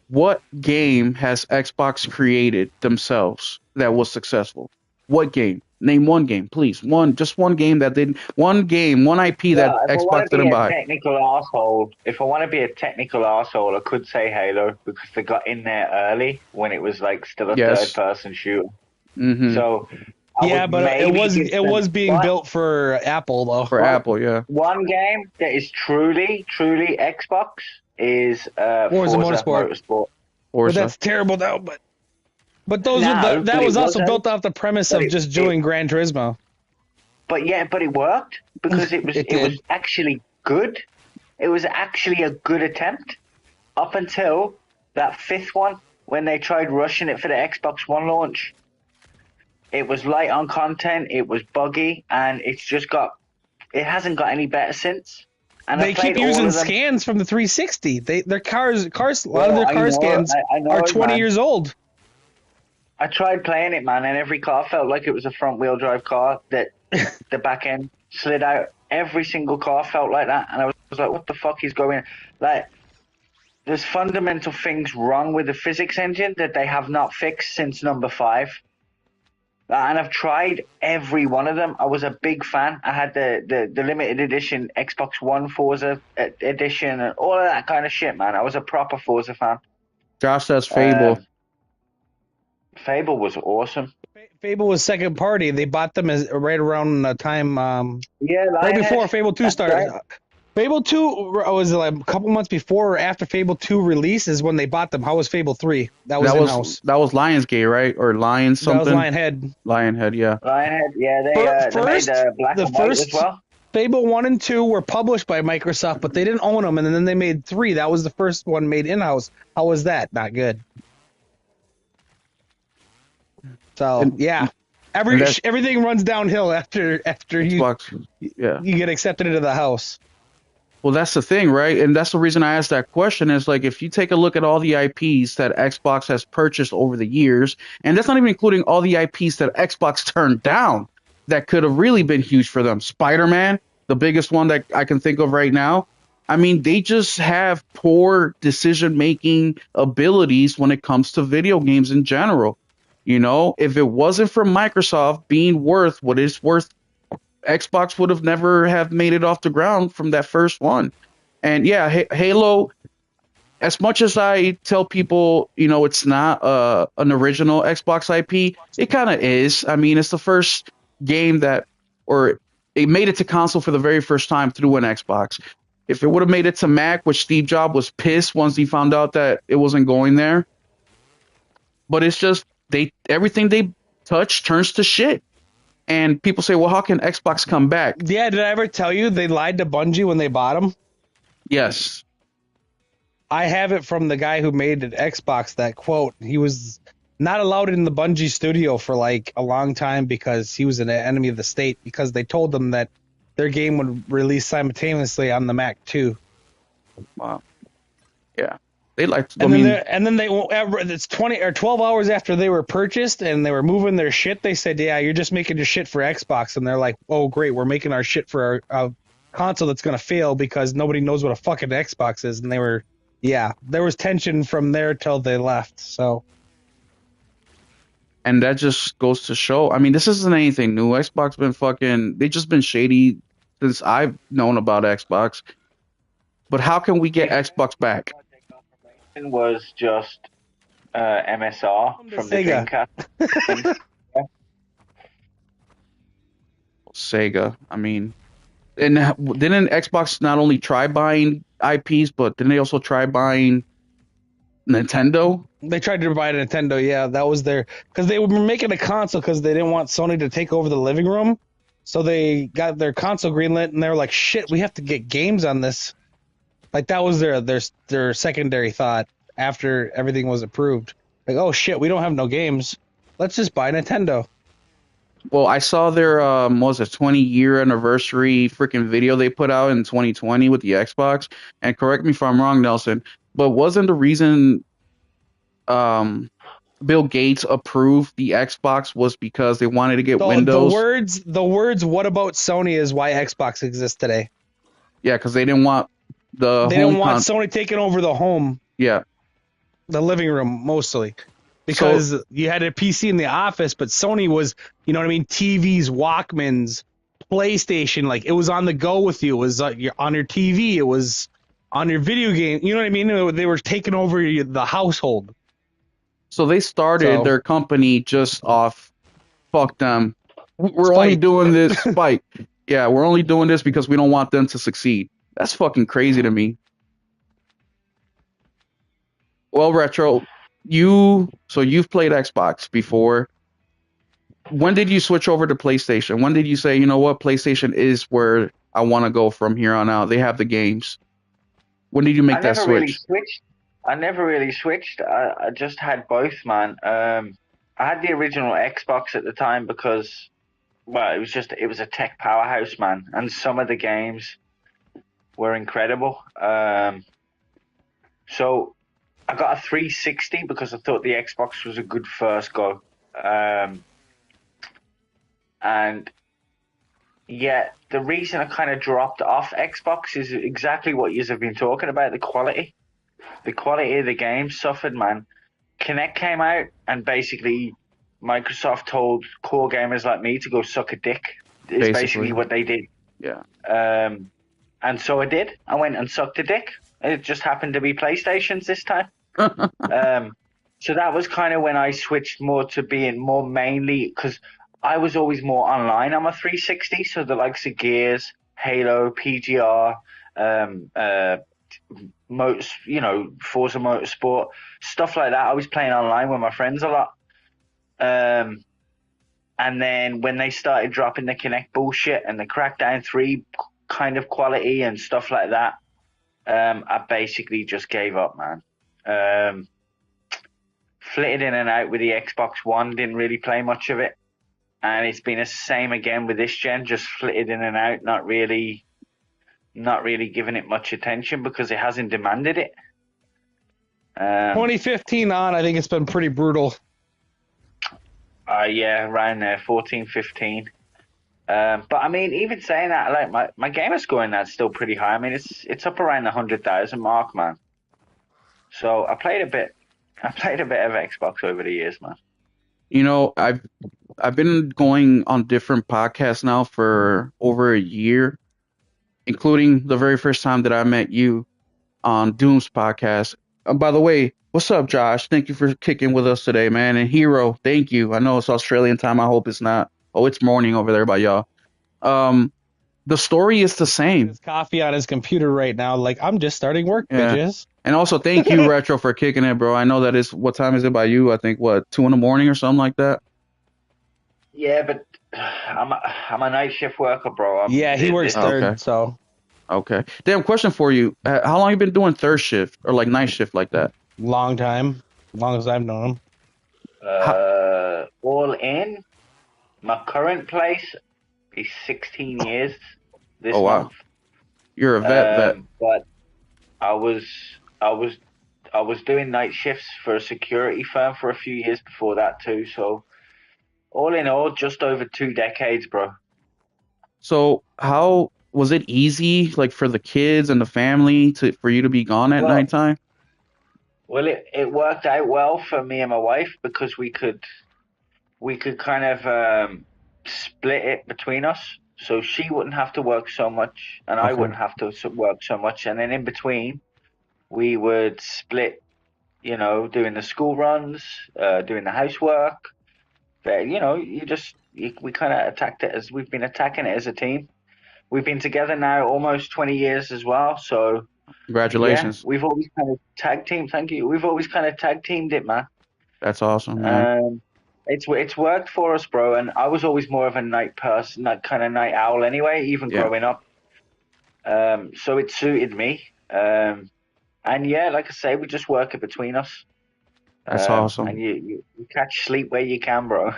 what game has Xbox created themselves that was successful? What game? Name one game, please. Just one game that didn't. One game, one IP that Well, if I want Xbox to be didn't a buy. technical asshole, I could say Halo because they got in there early when it was like still a Yes. third-person shooter. Mm-hmm. So I Yeah, would but it maybe was give it them, was being built for Apple though. For Apple, yeah. one game that is truly, truly Xbox is Forza Forza Motorsport. Motorsport. But Forza. that's terrible now. But those were No, that but it was also wasn't. built off the premise But of just doing Gran Turismo. but it worked because it was It it was did. actually good. It was actually a good attempt up until that fifth one when they tried rushing it for the Xbox One launch. It was light on content, it was buggy, and it hasn't got any better since. And I They keep played all using of them. scans from the 360. Their cars a lot of Well, their I car know, scans I know are it, 20 man. years old. I tried playing it, man, and every car felt like it was a front wheel drive car that the back end slid out. Every single car felt like that, and I was like, "What the fuck is going?" Like, there's fundamental things wrong with the physics engine that they have not fixed since number 5. And I've tried every one of them. I was a big fan. I had the limited edition Xbox One Forza edition and all of that kind of shit, man. I was a proper Forza fan. Josh says Fable. Um, Fable was awesome. Fable was second party. They bought them as right around the time Yeah, right Lionhead. before Fable 2 That's started. right. Fable 2 was like a couple months before or after Fable 2 release is when they bought them. How was Fable 3? That was in-house. That was Lionsgate, right? Or Lion That was something? Lionhead. Lionhead, yeah. Lionhead. Yeah, they made black the and white as first well. Fable 1 and 2 were published by Microsoft, but they didn't own them, and then they made 3. That was the first one made in-house. How was that? Not good. So, And- yeah. Everything runs downhill after you Xbox, yeah. you get accepted into the house. Well, that's the thing, right? And that's the reason I asked that question is like if you take a look at all the IPs that Xbox has purchased over the years, and that's not even including all the IPs that Xbox turned down that could have really been huge for them. Spider-Man, the biggest one that I can think of right now. I mean, they just have poor decision-making abilities when it comes to video games in general. You know, if it wasn't for Microsoft being worth what it's worth, Xbox would have never have made it off the ground from that first one. And yeah, Halo, as much as I tell people, you know, it's not an original Xbox IP, it kind of is. I mean, it's the first game or it made it to console for the very first time through an Xbox. If it would have made it to Mac, which Steve Jobs was pissed once he found out that it wasn't going there. But it's just everything they touch turns to shit. And people say, well, how can Xbox come back? Yeah, did I ever tell you they lied to Bungie when they bought them? Yes. I have it from the guy who made an Xbox, that quote. He was not allowed in the Bungie studio for like a long time because he was an enemy of the state, because they told them that their game would release simultaneously on the Mac too. Wow. Yeah. They like to, And then they it's 20 or 12 hours after they were purchased and they were moving their shit. They said, yeah, you're just making your shit for Xbox. And they're like, oh, great. We're making our shit for our console that's going to fail because nobody knows what a fucking Xbox is. And there was tension from there till they left. So. And that just goes to show. I mean, this isn't anything new. Xbox they just been shady since I've known about Xbox. But how can we get Xbox back? Was just MSR from the Sega. Dreamcast. Sega. I mean, and didn't Xbox not only try buying IPs, but didn't they also try buying Nintendo? They tried to buy a Nintendo, yeah. That was because they were making a console because they didn't want Sony to take over the living room. So they got their console greenlit, and they were like, shit, we have to get games on this. Like, that was their secondary thought after everything was approved. Like, oh, shit, we don't have no games. Let's just buy Nintendo. Well, I saw their 20-year anniversary freaking video they put out in 2020 with the Xbox. And correct me if I'm wrong, Nelson, but wasn't the reason Bill Gates approved the Xbox was because they wanted to get Windows? The words "What about Sony" is why Xbox exists today. Yeah, because they didn't want Sony taking over the home. Yeah. The living room, mostly. because you had a PC in the office, but Sony was, you know what I mean, TVs, Walkmans, PlayStation, like it was on the go with you. It was on your TV. It was on your video game. You know what I mean? They were taking over the household. So they started their company just off, fuck them. We're only doing this spite. Yeah, we're only doing this because we don't want them to succeed. That's fucking crazy to me. Well, Retro, you've played Xbox before. When did you switch over to PlayStation? When did you say, you know what, PlayStation is where I want to go from here on out? They have the games. When did you make that switch? I never really switched. I just had both, man. I had the original Xbox at the time because, well, it was a tech powerhouse, man, and some of the games were incredible. So I got a 360 because I thought the Xbox was a good first go. And yeah, the reason I kind of dropped off Xbox is exactly what you have been talking about, the quality. The quality of the game suffered, man. Kinect came out, and basically Microsoft told core gamers like me to go suck a dick. Is basically what they did. Yeah. And so I did. I went and sucked a dick. It just happened to be PlayStations this time. So that was kind of when I switched more to being more mainly, because I was always more online on my 360. So the likes of Gears, Halo, PGR, Forza Motorsport, stuff like that. I was playing online with my friends a lot. And then when they started dropping the Kinect bullshit and the Crackdown 3 kind of quality and stuff like that, I basically just gave up, man. Flitted in and out with the Xbox One, didn't really play much of it. And it's been the same again with this gen, just flitted in and out, not really giving it much attention because it hasn't demanded it. 2015 on, I think it's been pretty brutal. Yeah, around there, 14, 15. But I mean, even saying that, like my gamer score in that's still pretty high. I mean, it's up around the 100,000 mark, man. So I played a bit of Xbox over the years, man. You know, I've been going on different podcasts now for over a year, including the very first time that I met you on Doom's podcast. By the way, what's up, Josh? Thank you for kicking with us today, man. And Hero, thank you. I know it's Australian time. I hope it's not. Oh, it's morning over there by y'all. The story is the same. His coffee on his computer right now. Like, I'm just starting work, bitches. And also, thank you, Retro, for kicking it, bro. I know that is, what time is it by you? I think, 2 in the morning or something like that? Yeah, but I'm a night shift worker, bro. He works third, so. Okay. Damn, question for you. How long you been doing third shift or like night shift like that? Long time. Long as I've known him. All in, my current place is 16 years this month. You're a vet. But I was doing night shifts for a security firm for a few years before that too. So all in all, just over 2 decades, bro. So how was it easy, like for the kids and the family, for you to be gone at nighttime? Well, it worked out well for me and my wife because we could kind of split it between us. So she wouldn't have to work so much, and I wouldn't have to work so much. And then in between, we would split, doing the school runs, doing the housework. But, we kind of attacked it we've been attacking it as a team. We've been together now almost 20 years as well. So congratulations. Yeah, we've always kind of tag teamed. Thank you. We've always kind of tag teamed it, man. That's awesome, man. It's worked for us, bro. And I was always more of a night person, that kind of night owl anyway, even growing up. So it suited me. And yeah, like I say, we just work it between us. That's awesome. And you catch sleep where you can, bro.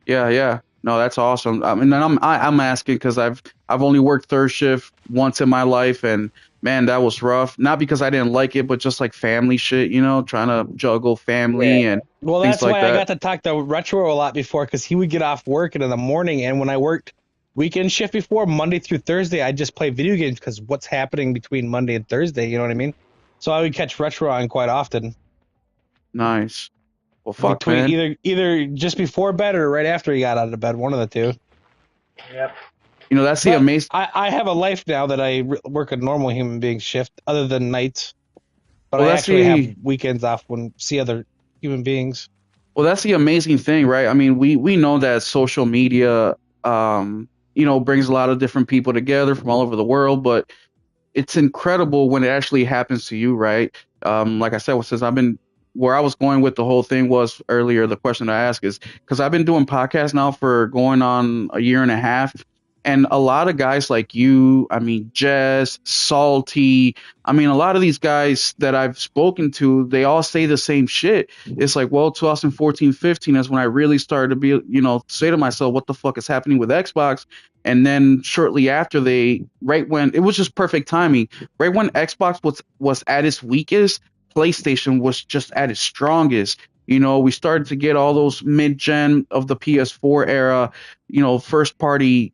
Yeah. No, that's awesome. I mean, I'm asking because I've only worked third shift once in my life, and man, that was rough. Not because I didn't like it, but just like family shit, trying to juggle family and that's like why that. I got to talk to Retro a lot before, because he would get off work in the morning, and when I worked weekend shift before, Monday through Thursday, I just play video games because what's happening between Monday and Thursday, you know what I mean? So I would catch Retro on quite often. Nice. Well, fuck, Between man. either just before bed or right after he got out of bed, one of the two. Yep. You know, that's the But amazing. I have a life now that I work a normal human being shift other than nights. But Well, I that's actually have the weekends off when see other human beings. Well, that's the amazing thing, right? I mean, we know that social media, brings a lot of different people together from all over the world, but it's incredible when it actually happens to you, right? Like I said, since I've been where I was going with the whole thing was earlier, the question I asked is because I've been doing podcasts now for going on a year and a half, and a lot of guys like you, I mean, Jess, Salty, I mean, a lot of these guys that I've spoken to, they all say the same shit. It's like, well, 2014, 15 is when I really started to be, say to myself, what the fuck is happening with Xbox? And then shortly after right when it was just perfect timing, right when Xbox was at its weakest, PlayStation was just at its strongest. We started to get all those mid-gen of the PS4 era, first party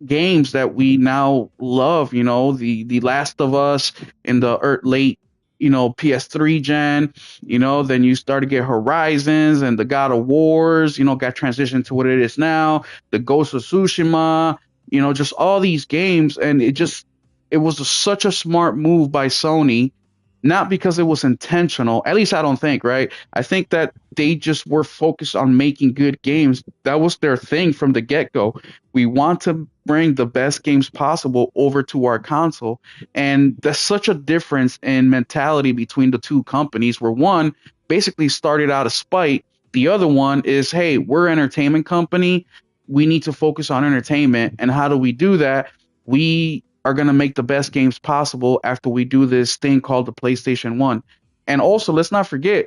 games that we now love, the Last of Us in the late, PS3 gen, then you start to get Horizons and the God of Wars, got transitioned to what it is now, the Ghost of Tsushima, just all these games. And it was such a smart move by Sony, not because it was intentional, at least I don't think, right? I think that they just were focused on making good games. That was their thing from the get-go. We want to bring the best games possible over to our console. And there's such a difference in mentality between the two companies, where one basically started out of spite. The other one is, hey, we're an entertainment company. We need to focus on entertainment. And how do we do that? We are going to make the best games possible after we do this thing called the PlayStation 1. And also, let's not forget,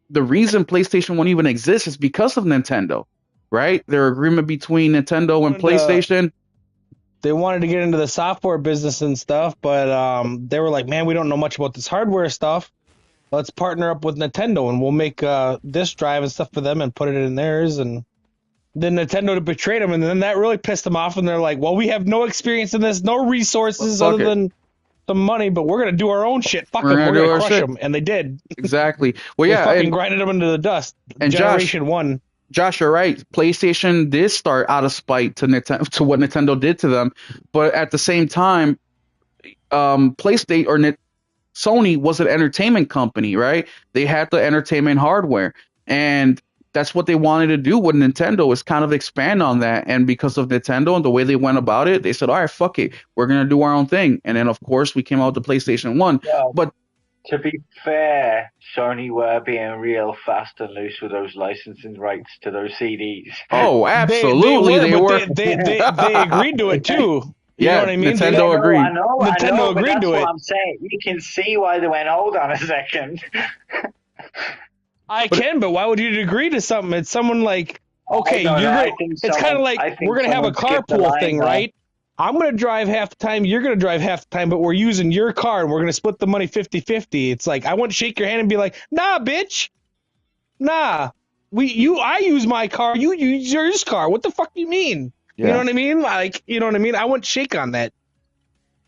the reason PlayStation 1 even exists is because of Nintendo, right? Their agreement between Nintendo and Wanted to PlayStation. they wanted to get into the software business and stuff, but they were like, man, we don't know much about this hardware stuff. Let's partner up with Nintendo and we'll make disk drive and stuff for them and put it in theirs. And then Nintendo betrayed them, and then that really pissed them off. And they're like, well, we have no experience in this, no But resources other fuck it. than some money, but we're gonna do our own shit. Fuck We're them, going we're to do gonna our crush shit. them, and they did. Exactly. Well, They yeah. fucking grinded them into the dust. And Generation one. Josh, you're right. PlayStation did start out of spite to Nintendo, to what Nintendo did to them. But at the same time, PlayStation or Sony was an entertainment company, right? They had the entertainment hardware, and that's what they wanted to do with Nintendo, is kind of expand on that. And because of Nintendo and the way they went about it, they said, "All right, fuck it, we're gonna do our own thing." And then, of course, we came out with the PlayStation 1. Well, But to be fair, Sony were being real fast and loose with those licensing rights to those CDs. oh, They absolutely, were, they but were. they agreed to it too. You know Yeah, what I mean? Yeah, Nintendo no, agreed. I Nintendo know, but agreed that's to what it. I'm saying. You can see why they went, hold on a second. I But can, but why would you agree to something? It's someone like, I okay, don't know. you're I gonna. think It's kind of someone, like I think we're gonna have a someone skipped the carpool line thing, there. right? I'm gonna drive half the time. You're gonna drive half the time, but we're using your car and we're gonna split the money 50-50. It's like I wouldn't shake your hand and be like, nah, bitch, nah. I use my car. You use yours car. What the fuck do you mean? You know Yeah, what I mean? Like, you know what I mean? I wouldn't shake on that.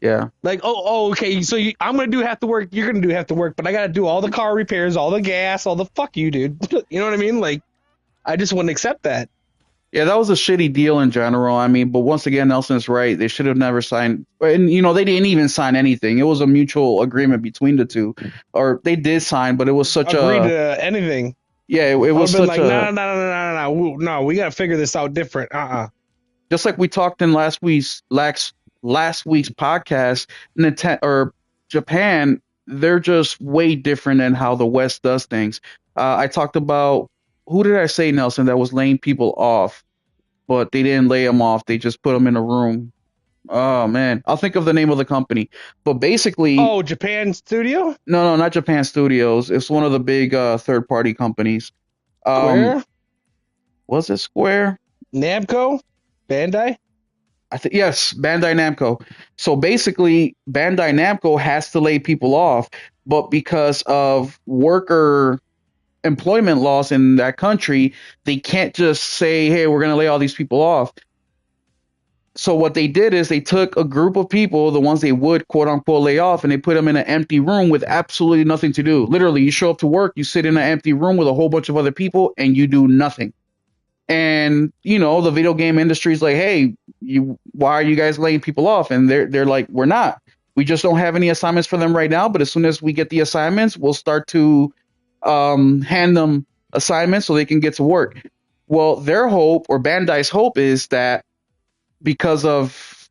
yeah. Like, okay. So I'm gonna do half the work. You're gonna do half the work, but I gotta do all the car repairs, all the gas, all the fuck you, dude. You know what I mean? Like, I just wouldn't accept that. Yeah, that was a shitty deal in general. I mean, but once again, Nelson's right. They should have never signed, and they didn't even sign anything. It was a mutual agreement between the two, or they did sign, but it was such Agree a to anything. yeah, it I would was have been such like, no, a no, no, no, no, no, no. We gotta figure this out different. just like we talked in last week's podcast. Nintendo or Japan, they're just way different than how the West does things. I talked about who did I say, Nelson, that was laying people off, but they didn't lay them off. They just put them in a room. Oh man, I'll think of the name of the company. But basically, Oh, Japan Studio, no, not Japan Studios. It's one of the big third-party companies. Um, Square, was it Square? Namco, Bandai. I think yes, Bandai Namco. So basically, Bandai Namco has to lay people off, but because of worker employment laws in that country, they can't just say, "Hey, we're going to lay all these people off." So what they did is they took a group of people, the ones they would quote unquote lay off, and they put them in an empty room with absolutely nothing to do. Literally, you show up to work, you sit in an empty room with a whole bunch of other people, and you do nothing. And the video game industry is like, hey, why are you guys laying people off? And they're like, we're not. We just don't have any assignments for them right now. But as soon as we get the assignments, we'll start to hand them assignments so they can get to work. Well, their hope, or Bandai's hope, is that because of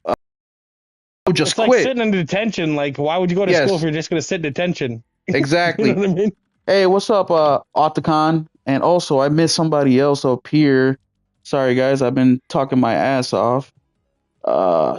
just It's like quit. sitting in detention. Like, why would you go to school if Yes, you're just going to sit in detention? You know exactly. what I mean? Hey, what's up, Otacon? And also, I missed somebody else up here. Sorry, guys, I've been talking my ass off.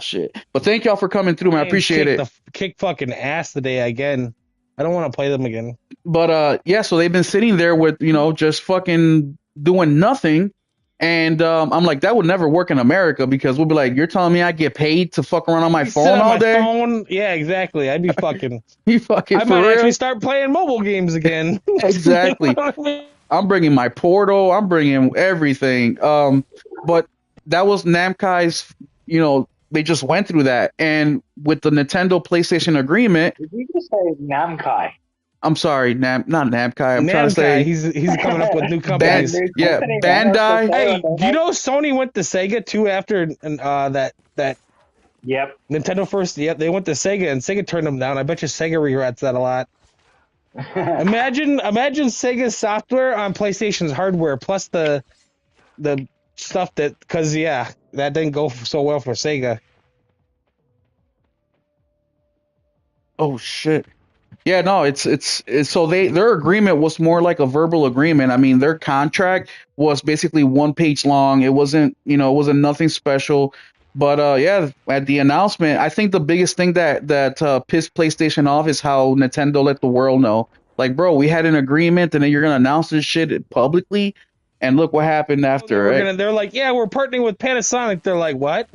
Shit. But thank y'all for coming through, man. I Lions appreciate it. kick fucking ass today again. I don't want to play them again. But yeah, so they've been sitting there with just fucking doing nothing. And I'm like, that would never work in America, because we'll be like, you're telling me I get paid to fuck around on my Sit phone on all my day? phone. Yeah, exactly. I'd be fucking. You fucking I for might real? actually start playing mobile games again. Exactly. You know what I mean? I'm bringing my Portal. I'm bringing everything. But that was Namcai's. They just went through that, and with the Nintendo PlayStation agreement. Did you just say Namkai? I'm sorry, not Namcai. I'm trying to Namkai, say he's coming up with new companies. yeah, Company, Bandai. Hey, do you know Sony went to Sega too after that Yep. Nintendo first? Yep, they went to Sega and Sega turned them down. I bet you Sega regrets that a lot. Imagine Sega's software on PlayStation's hardware plus the stuff because that didn't go so well for Sega. Oh shit. Yeah, no, it's so their agreement was more like a verbal agreement. I mean, their contract was basically one page long. It wasn't, it wasn't nothing special. But yeah, at the announcement, I think the biggest thing that pissed PlayStation off is how Nintendo let the world know. Like, bro, we had an agreement, and then you're gonna announce this shit publicly, and look what happened after. Right? They're like, yeah, we're partnering with Panasonic. They're like, what?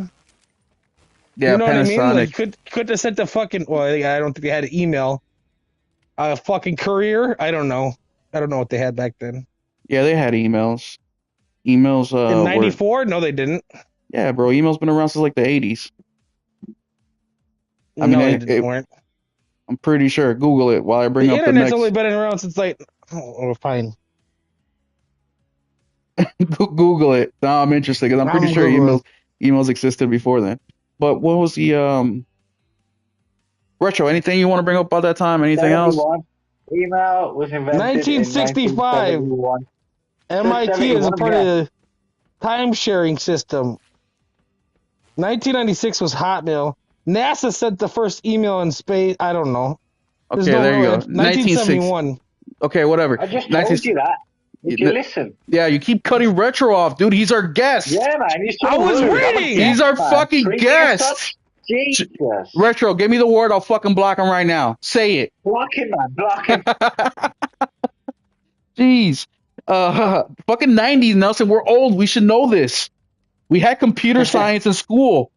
Yeah, you know what I mean? Like, Panasonic. could have sent the fucking. Well, I don't think they had an email. A fucking courier? I don't know. I don't know what they had back then. Yeah, they had emails. Emails. In '94? No, they didn't. Yeah, bro. Emails been around since like the '80s. I No, mean, they weren't. I'm pretty sure. Google it while I bring The up the internet's next. only been around since like. Oh, fine. Google it. No, I'm interested because I'm pretty sure emails existed before then. But what was the Retro? Anything you want to bring up about that time? Anything else? Email was invented 1965. in 1971. MIT is a part of the time-sharing system. 1996 was Hotmail. NASA sent the first email in space. I don't know. Okay, there you go. 1971. Okay, whatever. I just told you that. Did you listen? Yeah, you keep cutting Retro off, dude. He's our guest. Yeah, man. I was reading. He's our fucking guest. Jesus. Retro, give me the word. I'll fucking block him right now. Say it. Block him, man. Block him. Jeez. Fucking 90s, Nelson. We're old. We should know this. We had computer science in school.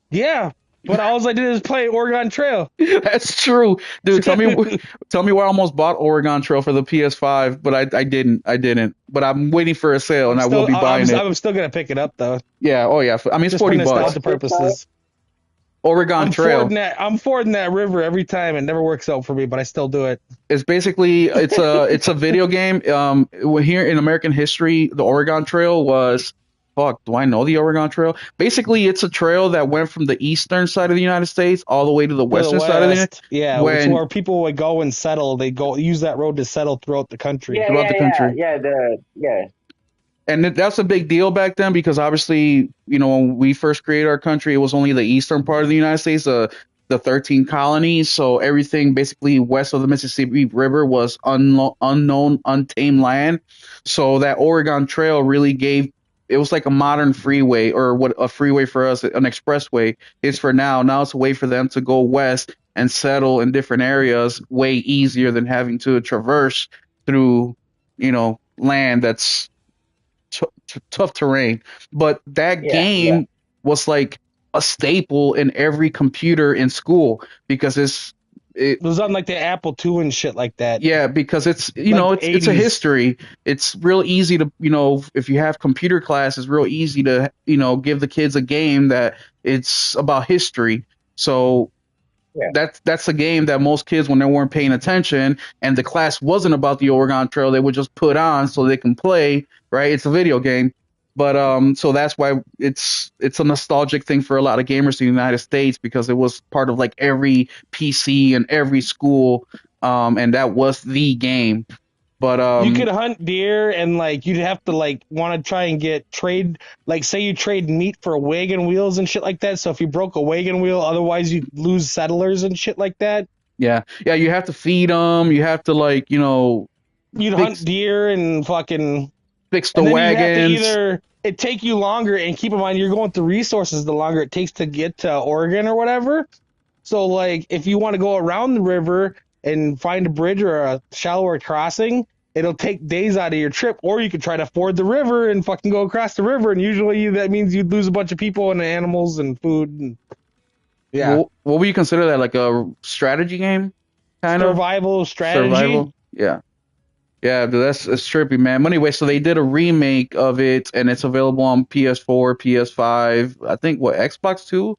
Yeah, but all I did is play Oregon Trail. That's true, dude. Tell me where I almost bought Oregon Trail for the PS5, but I didn't. But I'm waiting for a sale, and I will be buying it. I'm still gonna pick it up though. Yeah. Oh yeah. I mean, it's $40. For nostalgia purposes. Oregon Trail. I'm fording that river every time. It never works out for me, but I still do it. It's basically it's a video game. Here in American history, the Oregon Trail was. Fuck, do I know the Oregon Trail? Basically, it's a trail that went from the eastern side of the United States all the way to the western side of the United States. Yeah, where people would go and settle. They go use that road to settle throughout the country. Yeah. And that's a big deal back then because obviously, when we first created our country, it was only the eastern part of the United States, the 13 colonies. So everything basically west of the Mississippi River was unknown, untamed land. So that Oregon Trail really gave. It was like a modern freeway, or what a freeway for us, an expressway is for now. Now it's a way for them to go west and settle in different areas way easier than having to traverse through, land that's tough terrain. But that game was like a staple in every computer in school because it's It, It was on like the Apple II and shit like that. yeah, because it's Like the it's a 80s. history. It's real easy to if you have computer class, it's real easy to give the kids a game that it's about history. So Yeah. that's a game that most kids, when they weren't paying attention and the class wasn't about the Oregon Trail, they would just put on so they can play. Right? It's a video game, but so that's why it's a nostalgic thing for a lot of gamers in the United States because it was part of like every PC and every school, and that was the game. But You could hunt deer and like you'd have to like want to try and get trade like say you trade meat for wagon wheels and shit like that. So if you broke a wagon wheel, otherwise you'd lose settlers and shit like that. yeah, you have to feed them. You have to like You'd hunt fix deer and fucking fix the and then you'd have to wagons. either it take you longer and keep in mind you're going through resources the longer it takes to get to Oregon or whatever. So like if you want to go around the river and find a bridge or a shallower crossing, it'll take days out of your trip. Or you could try to ford the river and fucking go across the river, and usually that means you'd lose a bunch of people and animals and food. And, yeah, What would you consider that, like a strategy game, kind of survival strategy. survival? Yeah. Yeah, dude, that's trippy, man. Anyway, so they did a remake of it, and it's available on PS4, PS5. I think what Xbox too.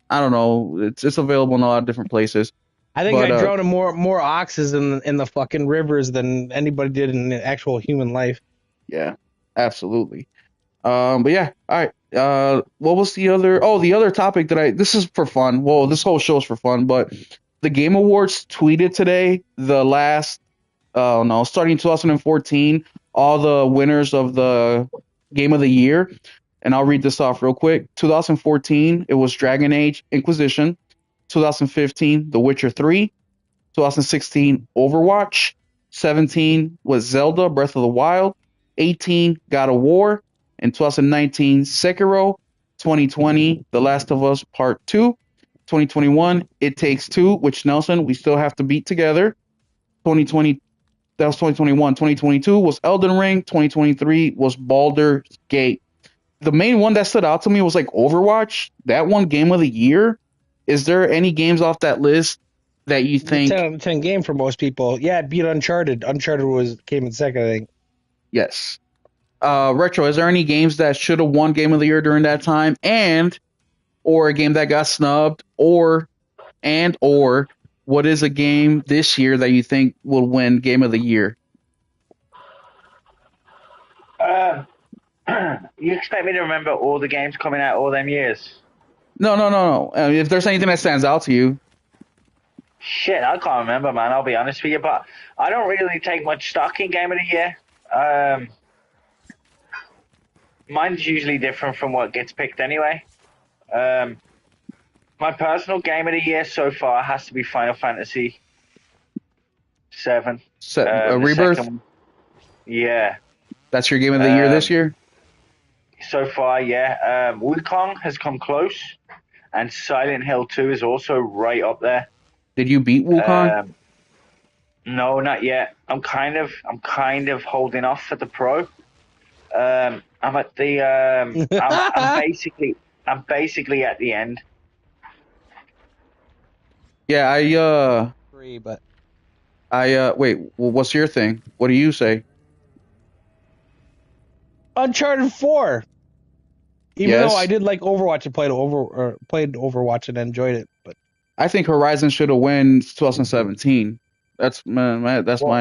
I don't know. It's available in a lot of different places. I think But I drowned in more oxes in the fucking rivers than anybody did in actual human life. yeah, absolutely. But yeah, all right. What was the other? Oh, the other topic that this is for fun. Well, this whole show is for fun, but the Game Awards tweeted today the last. Oh no, starting 2014, all the winners of the Game of the Year, and I'll read this off real quick. 2014, it was Dragon Age Inquisition. 2015, The Witcher 3. 2016, Overwatch. 17 was Zelda Breath of the Wild. 18, God of War. In 2019, Sekiro. 2020, The Last of Us Part 2. 2021, It Takes Two, which Nelson, we still have to beat together. 2020, that was 2021. 2022 was Elden Ring. 2023 was Baldur's Gate. The main one that stood out to me was like Overwatch. That one Game of the Year. Is there any games off that list that you The think 10 out of 10 game for most people. Yeah, it beat Uncharted. Uncharted came in second, I think. yes? Retro, is there any games that should have won Game of the Year during that time, and or a game that got snubbed, or what is a game this year that you think will win Game of the Year? Um, you expect me to remember all the games coming out all them years? No, no, no, no. If there's anything that stands out to you, Shit, I can't remember, man. I'll be honest with you, but I don't really take much stock in Game of the Year. Mine's usually different from what gets picked anyway. Um, my personal Game of the Year so far has to be Final Fantasy VII. The Rebirth. second one. Yeah. That's your Game of the Year this year. So far, yeah. Wukong has come close, and Silent Hill 2 is also right up there. Did you beat Wukong? No, not yet. I'm kind of holding off for the pro. I'm at the I'm basically at the end. Yeah, Three, but wait. What's your thing? What do you say? Uncharted 4. Even Yes. though I did like Overwatch and played Overwatch and enjoyed it, but I think Horizon should have won 2017. That's my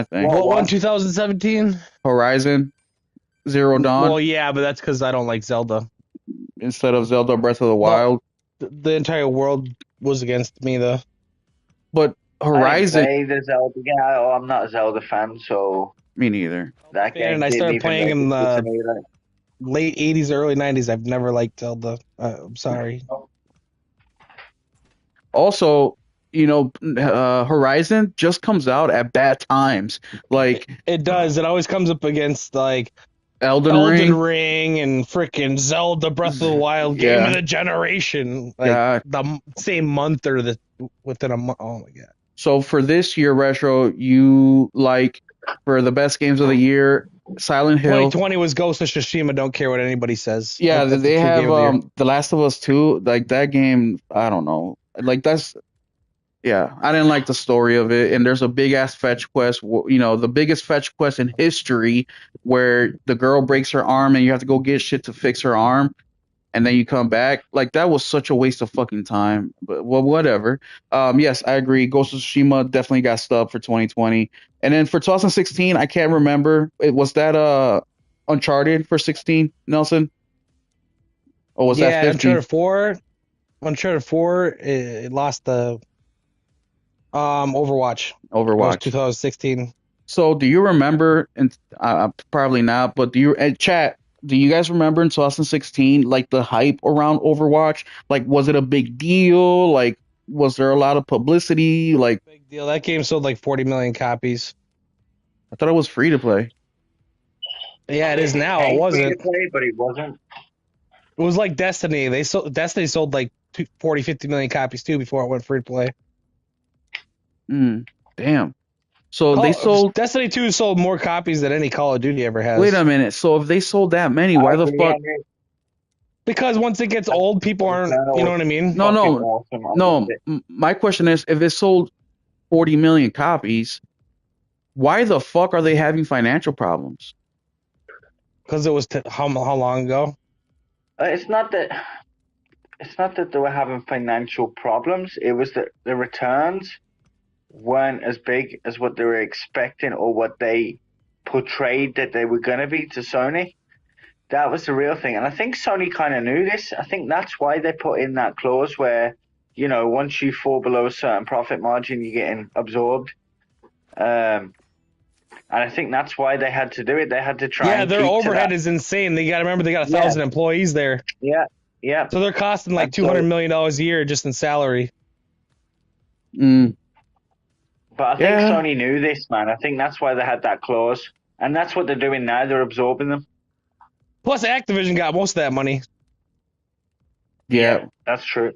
thing. what won 2017? Horizon Zero Dawn Well, yeah, but that's because I don't like Zelda. instead of Zelda Breath of the Wild. The entire world was against me, though. But I didn't Horizon, play the Zelda game. I'm not a Zelda fan, so me neither. that game. And I didn't started even playing in register to the me, like. late 80s, early 90s. I've never liked Zelda. I'm sorry. Also, Horizon just comes out at bad times. Like It does. It always comes up against like Elden Elden Ring. Ring and freaking Zelda Breath of the Wild Yeah. Game of the Generation. Like God. the same month or within a month. Oh my god. So for this year, Retro, you like for the best games of the year, Silent Hill. 2020 was Ghost of Tsushima. Don't care what anybody says. Yeah, That's they the true have game of the year. The Last of Us 2, like that game, I don't know. Like Yeah, I didn't like the story of it. And there's a big ass fetch quest, you know, the biggest fetch quest in history, where the girl breaks her arm and you have to go get shit to fix her arm, and then you come back. Like that was such a waste of fucking time. But well, whatever. Yes, I agree. Ghost of Tsushima definitely got stubbed for 2020, and then for 2016, I can't remember. It was that Uncharted for 16, Nelson, or was that Yeah, 15? Uncharted 4, it lost the Overwatch. It was Overwatch. 2016. So, do you remember? And probably not, but do you? Chat. Do you guys remember in 2016, like the hype around Overwatch? Like, was it a big deal? Like, was there a lot of publicity? Like, Big deal. That game sold like 40 million copies. I thought it was free to play. Yeah, it is It now. It came free to wasn't. play, but it wasn't. It was like Destiny. Destiny sold like 40, 50 million copies too before it went free to play. Damn. So they sold. Destiny 2 sold more copies than any Call of Duty ever Wait has. a minute. So if they sold that many, I why the agree, fuck? Henry. Because once it gets old, people aren't, you know what I mean? No, Fucking no, awesome. I loved no. it. My question is, if it sold 40 million copies, why the fuck are they having financial problems? Because it was how long ago? It's not that. It's not that they were having financial problems. It was that the returns weren't as big as what they were expecting or what they portrayed that they were going to be to Sony. That was the real thing. And I think Sony kind of knew this. I think that's why they put in that clause where, once you fall below a certain profit margin, you're getting absorbed. And I think that's why they had to do it. They had to try and Their keep to overhead that. is insane. They got to remember they got 1,000 Yeah, employees there. yeah, yeah. So they're costing like And so, $200 million a year just in salary. Mm, but I think yeah, Sony knew this, man. I think that's why they had that clause. And that's what they're doing now. They're absorbing them. Plus, Activision got most of that money. yeah, Yeah, that's true.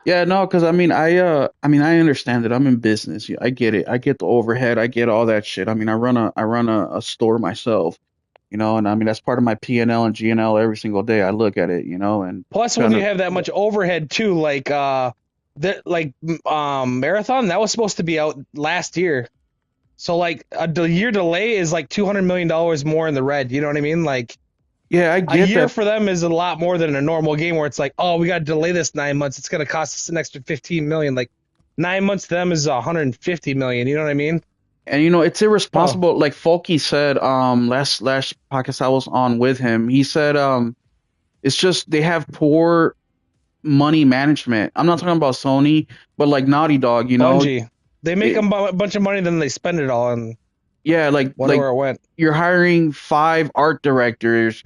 yeah. No, because I understand it. I'm in business. I get it. I get the overhead. I get all that shit. I mean, I run a store myself. And I mean that's part of my P&L and G&L every single day. I look at it, and Plus, when trying you to. have that much overhead too, Marathon, that was supposed to be out last year. So like the year delay is like $200 million more in the red. You know what I mean? Like Yeah, I a get year that. for them is a lot more than a normal game where it's like, oh, we got to delay this 9 months. It's going to cost us an extra 15 million. Like 9 months to them is 150 million. You know what I mean? And it's Oh, irresponsible. Like Folky said, last podcast I was on with him, he said, it's just they have poor money management. I'm not talking about Sony, but like Naughty Dog, Bungie. They make it, a bunch of money, then they spend it all and yeah, like wonder where it went. you're hiring five art directors.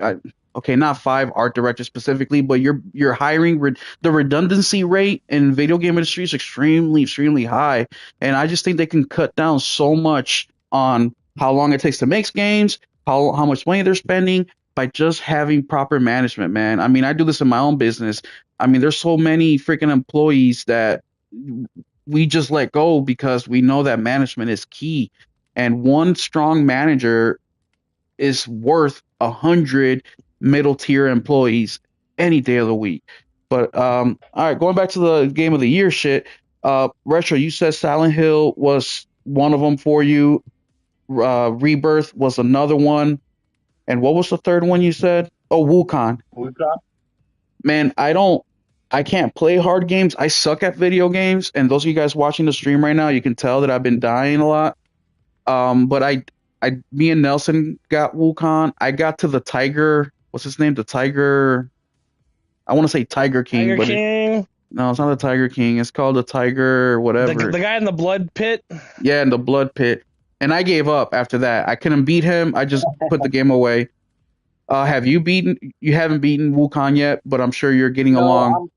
Okay, not five art directors specifically, but you're hiring the redundancy rate in video game industry is extremely high, and I just think they can cut down so much on how long it takes to make games, how much money they're spending by just having proper management. Man, I mean, I do this in my own business. I mean, there's so many freaking employees that we just let go because we know that management is key, and one strong manager is worth 100 middle tier employees any day of the week. But all right, going back to the game of the year shit. Retro, you said Silent Hill was one of them for you. Rebirth was another one, and what was the third one you said? Oh, Wukong. We got Man, I can't play hard games. I suck at video games, and those of you guys watching the stream right now, you can tell that I've been dying a lot. But me and Nelson got Wukong. I got to the Tiger. What's his name? The Tiger. I want to say Tiger King, Tiger but King, no, it's not the Tiger King. It's called the Tiger, the whatever. guy in the blood pit. Yeah, in the Blood Pit. And I gave up after that. I couldn't beat him. I just put the game away. Have you beaten? You haven't beaten Wukong yet, but I'm sure you're getting no. along.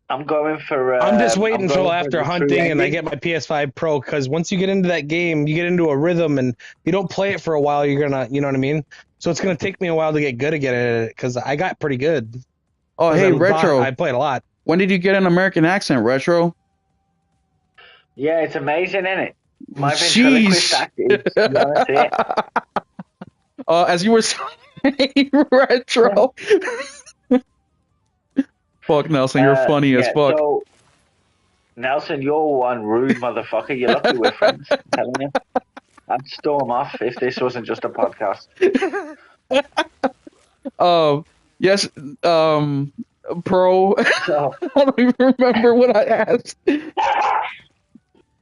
I'm going for. I'm just waiting I'm until going for after the true hunting and I ending. get my PS5 Pro because once you get into that game, you get into a rhythm and you don't play it for a while, you're gonna, you know what I mean? So it's gonna take me a while to get good again at it because I got pretty good Oh, because hey, I Retro. played a lot. When did you get an American accent, Retro? Yeah, it's amazing, isn't it? My ventriloquist Sheesh. act is. You want to see it? As you were saying, Retro. Fuck Nelson, you're funny as Yeah. fuck. So Nelson, you're one rude motherfucker. You're lucky we're friends. I'm telling you. I'd storm off if this wasn't just a podcast. Um, yes, pro. So, I don't even remember what I asked. I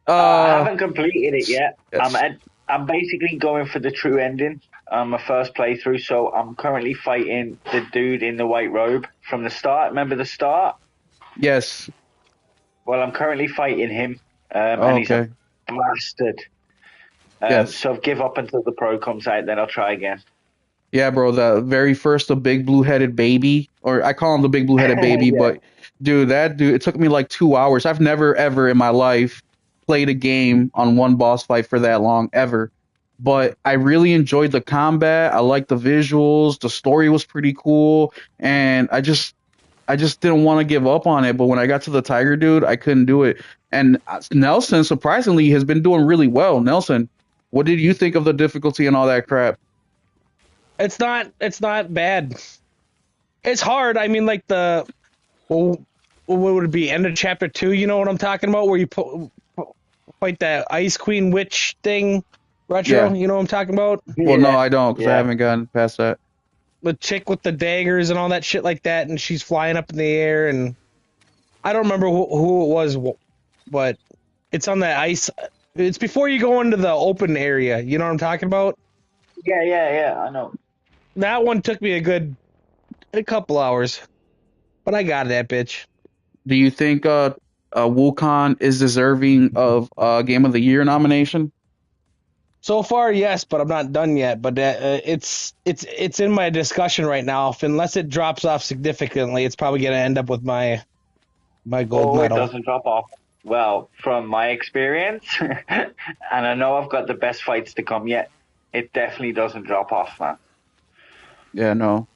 Uh, haven't completed it yet. yes, I'm basically going for the true ending. My first playthrough, so I'm currently fighting the dude in the white robe from the start. Remember the start? yes. Well, I'm currently fighting him, and he's a Okay, bastard. yes. So give up until the pro comes out, then I'll try again. Yeah, bro, the very first, the big blue-headed baby, or I call him the big blue-headed baby, Yeah. but dude, that dude, it took me like 2 hours. I've never ever in my life played a game on one boss fight for that long, ever. But I really enjoyed the combat. I liked the visuals. The story was pretty cool, and I just didn't want to give up on it. But when I got to the tiger dude, I couldn't do it. And Nelson, surprisingly, has been doing really well. Nelson, what did you think of the difficulty and all that crap? It's not bad. It's hard. I mean, like well, what would it be? End of chapter 2. You know what I'm talking about? Where you fight that Ice Queen witch thing, retro. Yeah. You know what I'm talking about? Well, no, Yeah, I don't, because I yeah. haven't gotten past that. The chick with the daggers and all that shit like that, and she's flying up in the air, and I don't remember who it was, but it's on that ice. It's before you go into the open area. You know what I'm talking about? Yeah, I know. That one took me a couple hours, but I got that bitch. Do you think Wukong is deserving of Game of the Year nomination? So far, yes, but I'm not done yet. But it's in my discussion right now. If unless it drops off significantly, it's probably gonna end up with my gold Oh, it medal. doesn't drop off. Well, from my experience, and I know I've got the best fights to come yet, it definitely doesn't drop off, man. Yeah, no.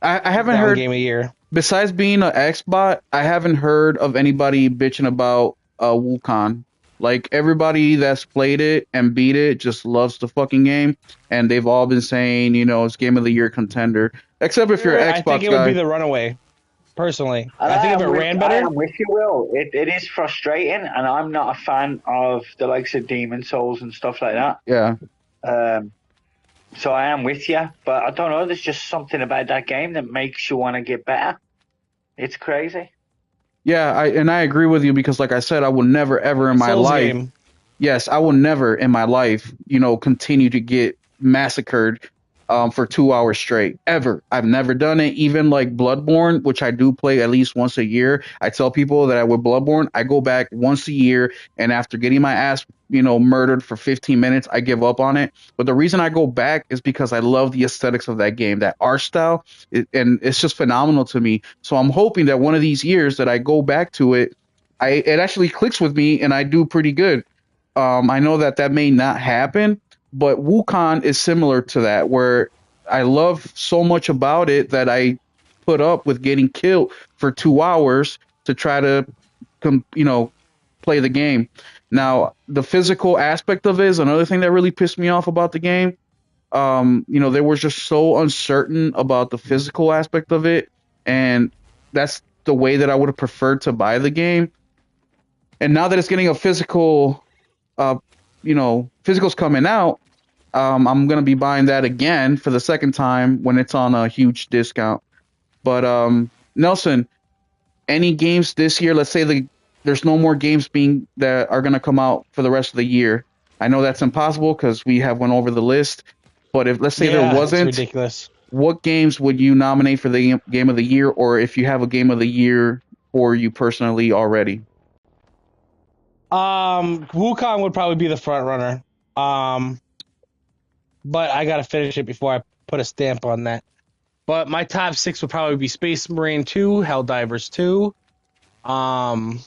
I haven't Down heard, game of year. besides being an Xbot, I haven't heard of anybody bitching about Wukong. Like everybody that's played it and beat it just loves the fucking game, and they've all been saying, it's Game of the Year contender. Except if you're an I think Xbox it would be guy. the runaway. Personally, And I think if it ran I better, am with you, Will. It is frustrating, and I'm not a fan of the likes of Demon Souls and stuff like that. Yeah. Um, so I am with you, but I don't know. There's just something about that game that makes you want to get better. It's crazy. Yeah, I agree with you because like I said, I will never ever in my Souls life. game. Yes, I will never in my life, continue to get massacred for 2 hours straight. Ever. I've never done it. Even like Bloodborne, which I do play at least once a year. I tell people that with Bloodborne, I go back once a year, and after getting my ass, murdered for 15 minutes, I give up on it. But the reason I go back is because I love the aesthetics of that game, that art style, and it's just phenomenal to me. So I'm hoping that one of these years that I go back to it, it actually clicks with me and I do pretty good. I know that that may not happen, but Wukong is similar to that, where I love so much about it that I put up with getting killed for 2 hours to try to, play the game. Now, the physical aspect of it is another thing that really pissed me off about the game. They were just so uncertain about the physical aspect of it, and that's the way that I would have preferred to buy the game. And now that it's getting a uh, physicals coming out, I'm gonna be buying that again for the second time when it's on a huge discount. But Nelson, any games this year? Let's say there's no more games being that are gonna come out for the rest of the year. I know that's impossible because we have went over the list. But if let's say there Yeah, it's wasn't, ridiculous. what games would you nominate for the game of the year, or if you have a game of the year for you personally already? Wukong would probably be the front runner. But I gotta finish it before I put a stamp on that. But my top 6 would probably be Space Marine 2, Helldivers 2, um,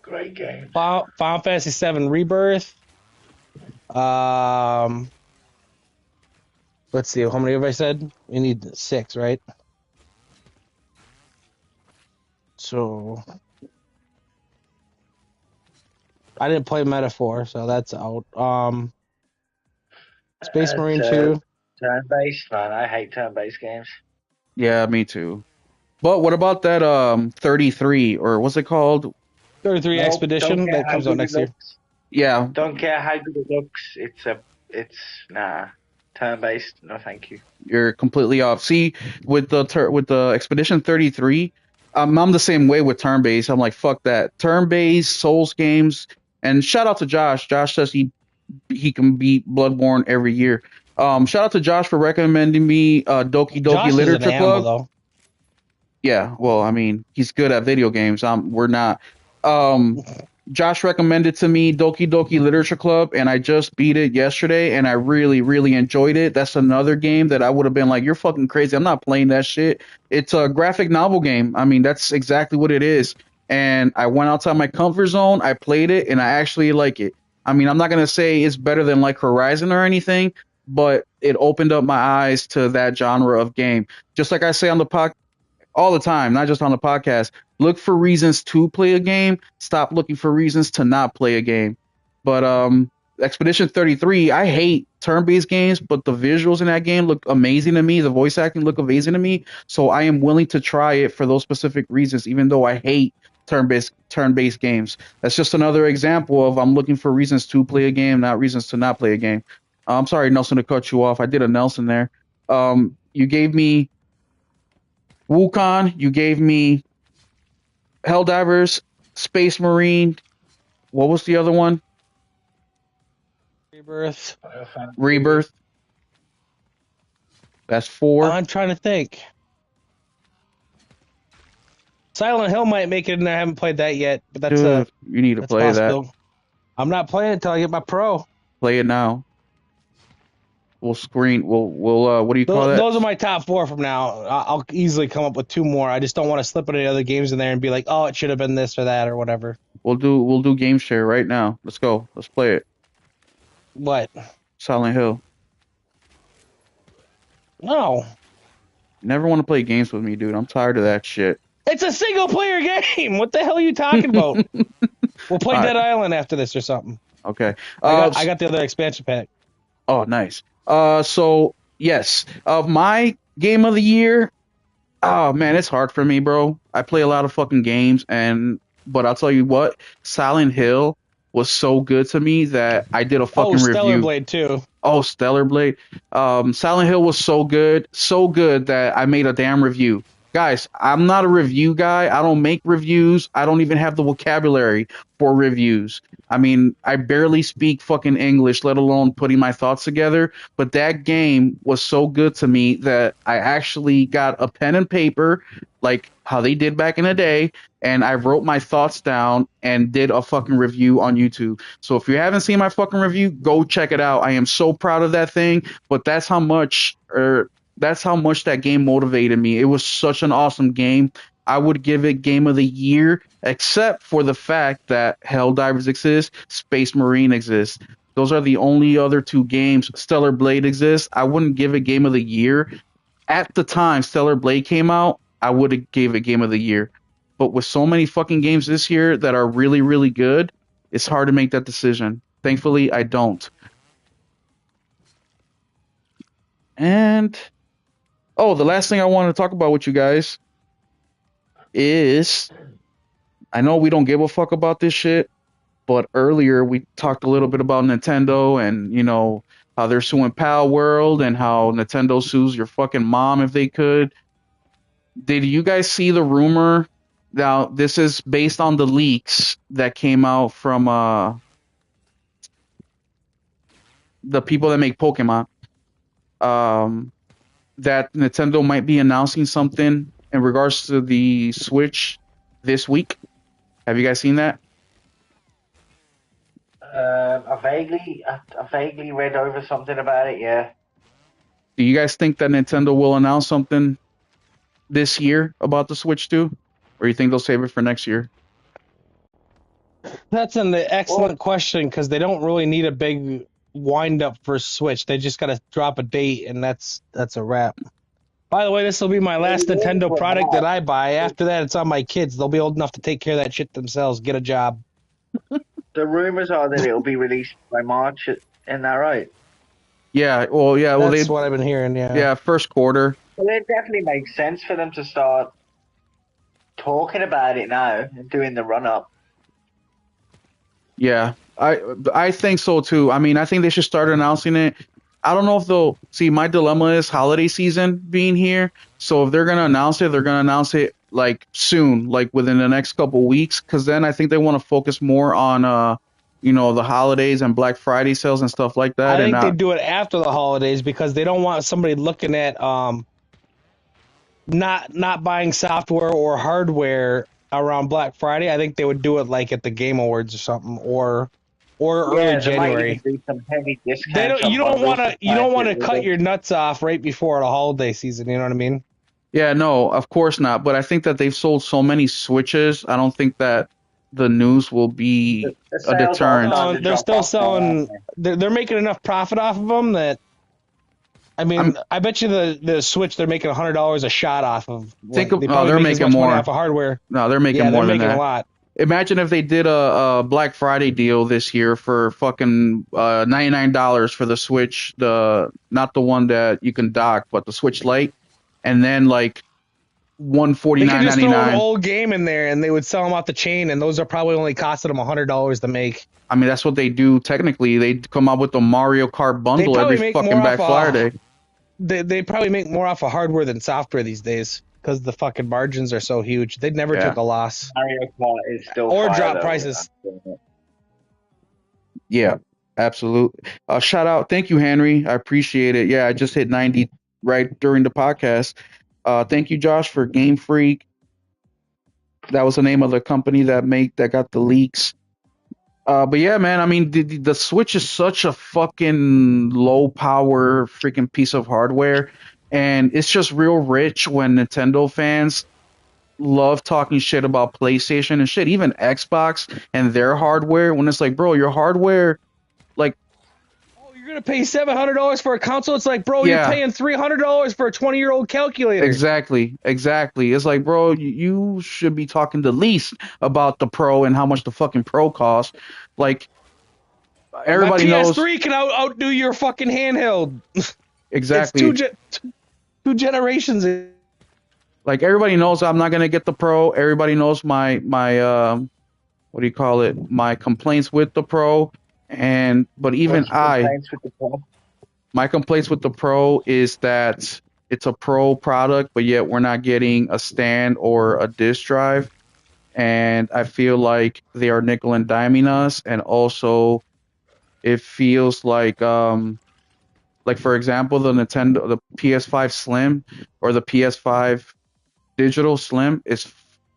Great game. Final Fantasy 7 Rebirth. Um, let's see, how many have I said? We need 6, right? So I didn't play Metaphor, so that's out. Space Marine 2. Turn-based, man. I hate turn-based games. Yeah, me too. But what about that 33 or what's it called? 33 Nope, don't Expedition care that how comes out good it next year. looks. Yeah, Don't care how good it looks. It's nah. Turn-based, no thank you. you're completely off. See, with the Expedition 33, I'm the same way with turn based. I'm like, fuck that. Turn based Souls games. And shout out to Josh. Josh says he can beat Bloodborne every year. Shout out to Josh for recommending me Doki Doki Josh is an Literature animal, Club. though. Yeah, well, I mean, he's good at video games. We're not. Um, Josh recommended to me Doki Doki Literature Club, and I just beat it yesterday, and I really, really enjoyed it. That's another game that I would have been like, "You're fucking crazy. I'm not playing that shit." It's a graphic novel game. I mean, that's exactly what it is. And I went outside my comfort zone. I played it, and I actually like it. I mean, I'm not gonna say it's better than like Horizon or anything, but it opened up my eyes to that genre of game. Just like I say on the podcast all the time, not just on the podcast. Look for reasons to play a game. Stop looking for reasons to not play a game. But Expedition 33, I hate turn-based games, but the visuals in that game look amazing to me. The voice acting look amazing to me. So I am willing to try it for those specific reasons, even though I hate turn-based games. That's just another example of I'm looking for reasons to play a game, not reasons to not play a game. I'm sorry, Nelson, to cut you off. I did a Nelson there. You gave me Wukong, you gave me Helldivers, Space Marine. What was the other one? Rebirth. Rebirth. That's 4. I'm trying to think. Silent Hill might make it, and I haven't played that yet, but that's Dude, you need to that's play that. possible. I'm not playing it until I get my pro. Play it now. We'll screen. We'll. What do you call that? Those are my top 4 from now. I'll easily come up with 2 more. I just don't want to slip any other games in there and be like, oh, it should have been this or that or whatever. We'll do game share right now. Let's go. Let's play it. What? Silent Hill. No. Never want to play games with me, dude. I'm tired of that shit. It's a single player game. What the hell are you talking about? We'll play All Dead right. Island after this or something. Okay. I got the other expansion pack. Oh, nice. So yes, of my game of the year. Oh man, it's hard for me, bro. I play a lot of fucking games, but I'll tell you what, Silent Hill was so good to me that I did a fucking Stellar review. Blade too. Oh, Stellar Blade. Silent Hill was so good that I made a damn review. Guys, I'm not a review guy. I don't make reviews. I don't even have the vocabulary for reviews. I mean, I barely speak fucking English, let alone putting my thoughts together. But that game was so good to me that I actually got a pen and paper, like how they did back in the day, and I wrote my thoughts down and did a fucking review on YouTube. So if you haven't seen my fucking review, go check it out. I am so proud of that thing, but that's how much that game motivated me. It was such an awesome game. I would give it game of the year, except for the fact that Helldivers exists, Space Marine exists. Those are the only other 2 games. Stellar Blade exists. I wouldn't give it game of the year. At the time Stellar Blade came out, I would have gave it game of the year. But with so many fucking games this year that are really, really good, it's hard to make that decision. Thankfully, I don't. And the last thing I want to talk about with you guys is I know we don't give a fuck about this shit, but earlier we talked a little bit about Nintendo and, how they're suing Pal World and how Nintendo sues your fucking mom if they could. Did you guys see the rumor? Now, this is based on the leaks that came out from the people that make Pokemon. That Nintendo might be announcing something in regards to the Switch this week. Have you guys seen that? I vaguely read over something about it. Yeah. Do you guys think that Nintendo will announce something this year about the Switch too, or you think they'll save it for next year? That's an excellent question because they don't really need a big wind up for Switch. They just got to drop a date, and that's a wrap. By the way, this will be my last Nintendo product that I buy. After that, it's on my kids. They'll be old enough to take care of that shit themselves. Get a job. The rumors are that it'll be released by March. Isn't that right? Yeah. Well, yeah. Well, That's what I've been hearing. Yeah. Yeah, first quarter. Well, it definitely makes sense for them to start talking about it now and doing the run up. Yeah, I think so too. I mean, I think they should start announcing it. I don't know if they'll see. My dilemma is holiday season being here, so if they're gonna announce it, they're gonna announce it like soon, like within the next couple weeks, because then I think they want to focus more on the holidays and Black Friday sales and stuff like I that, and think they not. do it after the holidays because they don't want somebody looking at not buying software or hardware around Black Friday. I think they would do it like at the Game Awards or something, or early Yeah, they might even January. do some heavy They discounts don't. on You don't want bundles to to. You try don't and want get to rid cut of. your nuts off right before the holiday season. You know what I mean? Yeah, no, of course not. But I think that they've sold so many Switches. I don't think that the news will be The a sales are deterrent. starting to They're drop still off now, aren't selling. they? They're making enough profit off of them that I I'm mean, I bet you the Switch they're making $100 a shot off of. think Like of they no, probably they're make as making much money more. off of hardware. No, they're making Yeah, they're more than making a that. lot. Imagine if they did a Black Friday deal this year for fucking $99 for the Switch, the not the one that you can dock, but the Switch Lite, and then like one forty They could nine just ninety throw an nine. old game in there and they would sell them off the chain, and those are probably only costing them $100 to make. I mean, that's what they do technically. They come out with the Mario Kart They bundle every probably make more fucking off Black Friday. they probably make more off of hardware than software these days because the fucking margins are so huge. They never Yeah, took a loss Mario Kart is still or fire drop though. prices. yeah, absolutely. Shout out, thank you, Henry. I appreciate it. Yeah, I just hit 90 right during the podcast. Thank you, Josh, for Game Freak. That was the name of the company that got the leaks. But yeah, man, I mean, the Switch is such a fucking low power freaking piece of hardware, and it's just real rich when Nintendo fans love talking shit about PlayStation and shit, even Xbox and their hardware. When it's like, bro, your hardware, like, Oh, you're gonna pay $700 for a console? It's like, bro, you're yeah, paying $300 for a 20-year-old calculator. exactly, exactly. It's like, bro, you should be talking the least about the Pro and how much the fucking Pro costs. Like, My everybody knows PS3 can outdo your fucking handheld. It's exactly. two generations. Like everybody knows I'm not gonna get the Pro. Everybody knows my what do you call it? My complaints with the Pro. And but even What's your complaints with the Pro? my complaints with the Pro is that it's a Pro product, but yet we're not getting a stand or a disk drive. And I feel like they are nickel and diming us. And also it feels like for example the PS5 Slim or the PS5 Digital Slim is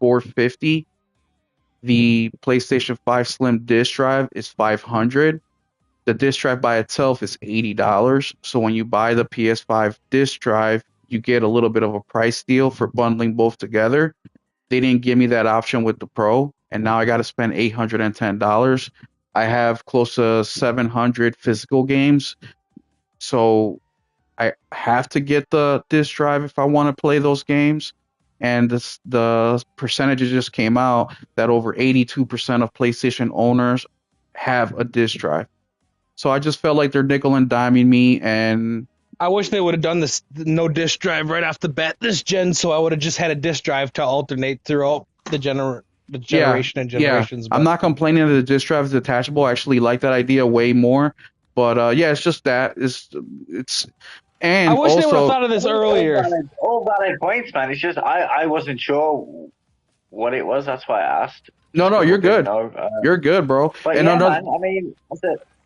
450. The PlayStation 5 Slim disk drive is 500. The disk drive by itself is $80. So when you buy the PS5 disk drive, you get a little bit of a price deal for bundling both together. They didn't give me that option with the Pro, and now I got to spend $810. I have close to 700 physical games, so I have to get the disk drive if I want to play those games. And the percentages just came out that over 82% of PlayStation owners have a disk drive. So I just felt like they're nickel and diming me, and I wish they would have done this no disk drive right off the bat this gen, so I would have just had a disk drive to alternate throughout the yeah, generation and yeah. generations. I'm But not complaining that the disk drive is detachable. I actually like that idea way more. But yeah, it's just that it's I and wish they would have also thought of I this mean, earlier. all valid points, man. It's just I wasn't sure what it was. That's why I asked, no, just no, because I you're didn't good. know. You're good, bro. But And yeah, another man. I mean,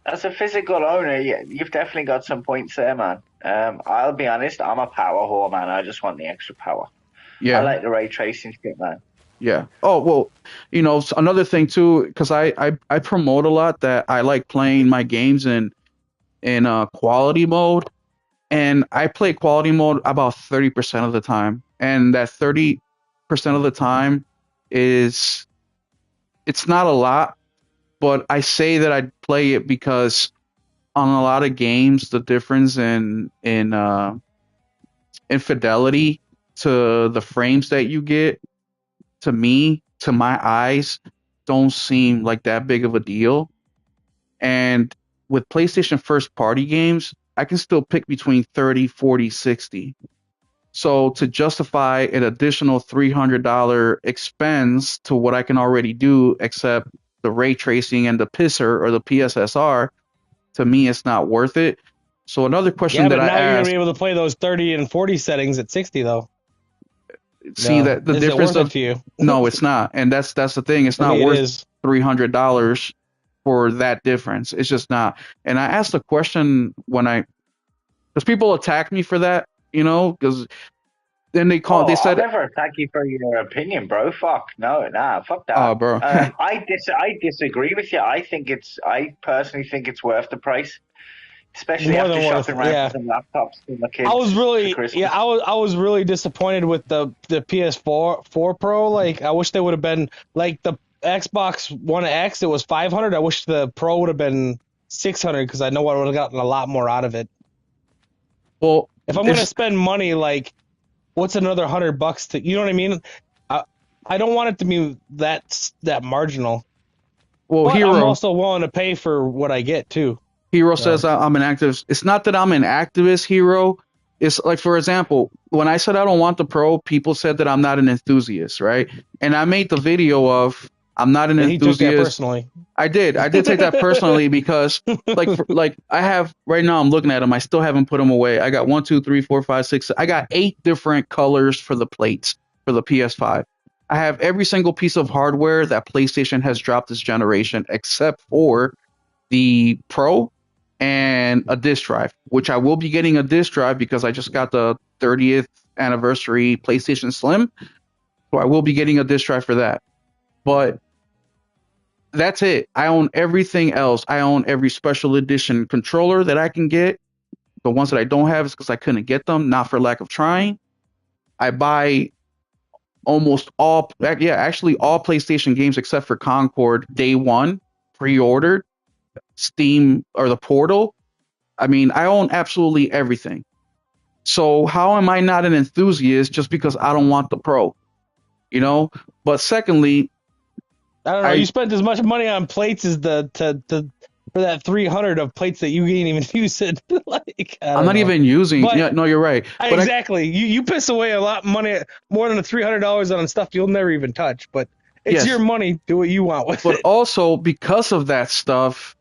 as a physical owner, you've definitely got some points there, man. I'll be honest, I'm a power whore, man. I just want the extra power. I yeah, like the ray tracing shit, man. yeah. Oh well, another thing too, because I promote a lot that I like playing my games in quality mode, and I play quality mode about 30% of the time, and that 30% of the time is it's not a lot, but I say that I play it because on a lot of games the difference in fidelity to the frames that you get to me to my eyes don't seem like that big of a deal. And with PlayStation first party games, I can still pick between 30, 40, 60. So to justify an additional $300 expense to what I can already do, except the ray tracing and the pisser or the PSSR, to me it's not worth it. So another question Yeah, that but I now you're gonna asked, be able to play those 30 and 40 settings at 60 though. see No, that the is it difference worth it of to you? no, it's not, and that's the thing. It's For not me, it worth is. $300 for that difference. It's just not. And I asked the question because people attack me for that, because then they Oh, I'll said, never attack you for your opinion, bro. Fuck no, nah, fuck that. oh, bro. I disagree with you. I personally think it's worth the price, especially More after than worth. shopping around for Yeah. some laptops for my I was kids for really, yeah, Christmas. I was really disappointed with the PS4 Pro. Like, I wish they would have been like the Xbox One X. It was 500. I wish the Pro would have been 600 because I know I would have gotten a lot more out of it. Well, If I'm gonna it's spend money, like, what's another $100 to? You know what I mean? I I don't want it to be that marginal, well, but I'm Hero. also willing to pay for what I get too. Hero So says I'm an activist. It's not that I'm an activist, Hero. It's like, for example, when I said I don't want the pro, people said that I'm not an enthusiast, right? And I made the video of I'm not an and he took that enthusiast. personally. I did. I did take that personally because, like I have right now, I'm looking at them. I still haven't put them away. I got one, two, three, four, five, six. I got 8 different colors for the plates for the PS5. I have every single piece of hardware that PlayStation has dropped this generation, except for the Pro and a disk drive, which I will be getting a disk drive because I just got the 30th anniversary PlayStation Slim. So I will be getting a disk drive for that. But that's it. I own everything else. I own every special edition controller that I can get. The ones that I don't have is because I couldn't get them, not for lack of trying. I buy almost all, yeah, actually all PlayStation games except for Concord day one, pre-ordered, Steam or the Portal. I mean, I own absolutely everything. So how am I not an enthusiast just because I don't want the Pro? You know. But secondly, I don't know. You I spent as much money on plates as for that 300 of plates that you ain't even use it. Like, I I'm don't not know. even using. But Yeah, no, you're right. But I exactly, you piss away a lot of money, more than the $300 on stuff you'll never even touch. But it's your yes, money. Do what you want with but it. also because of that stuff,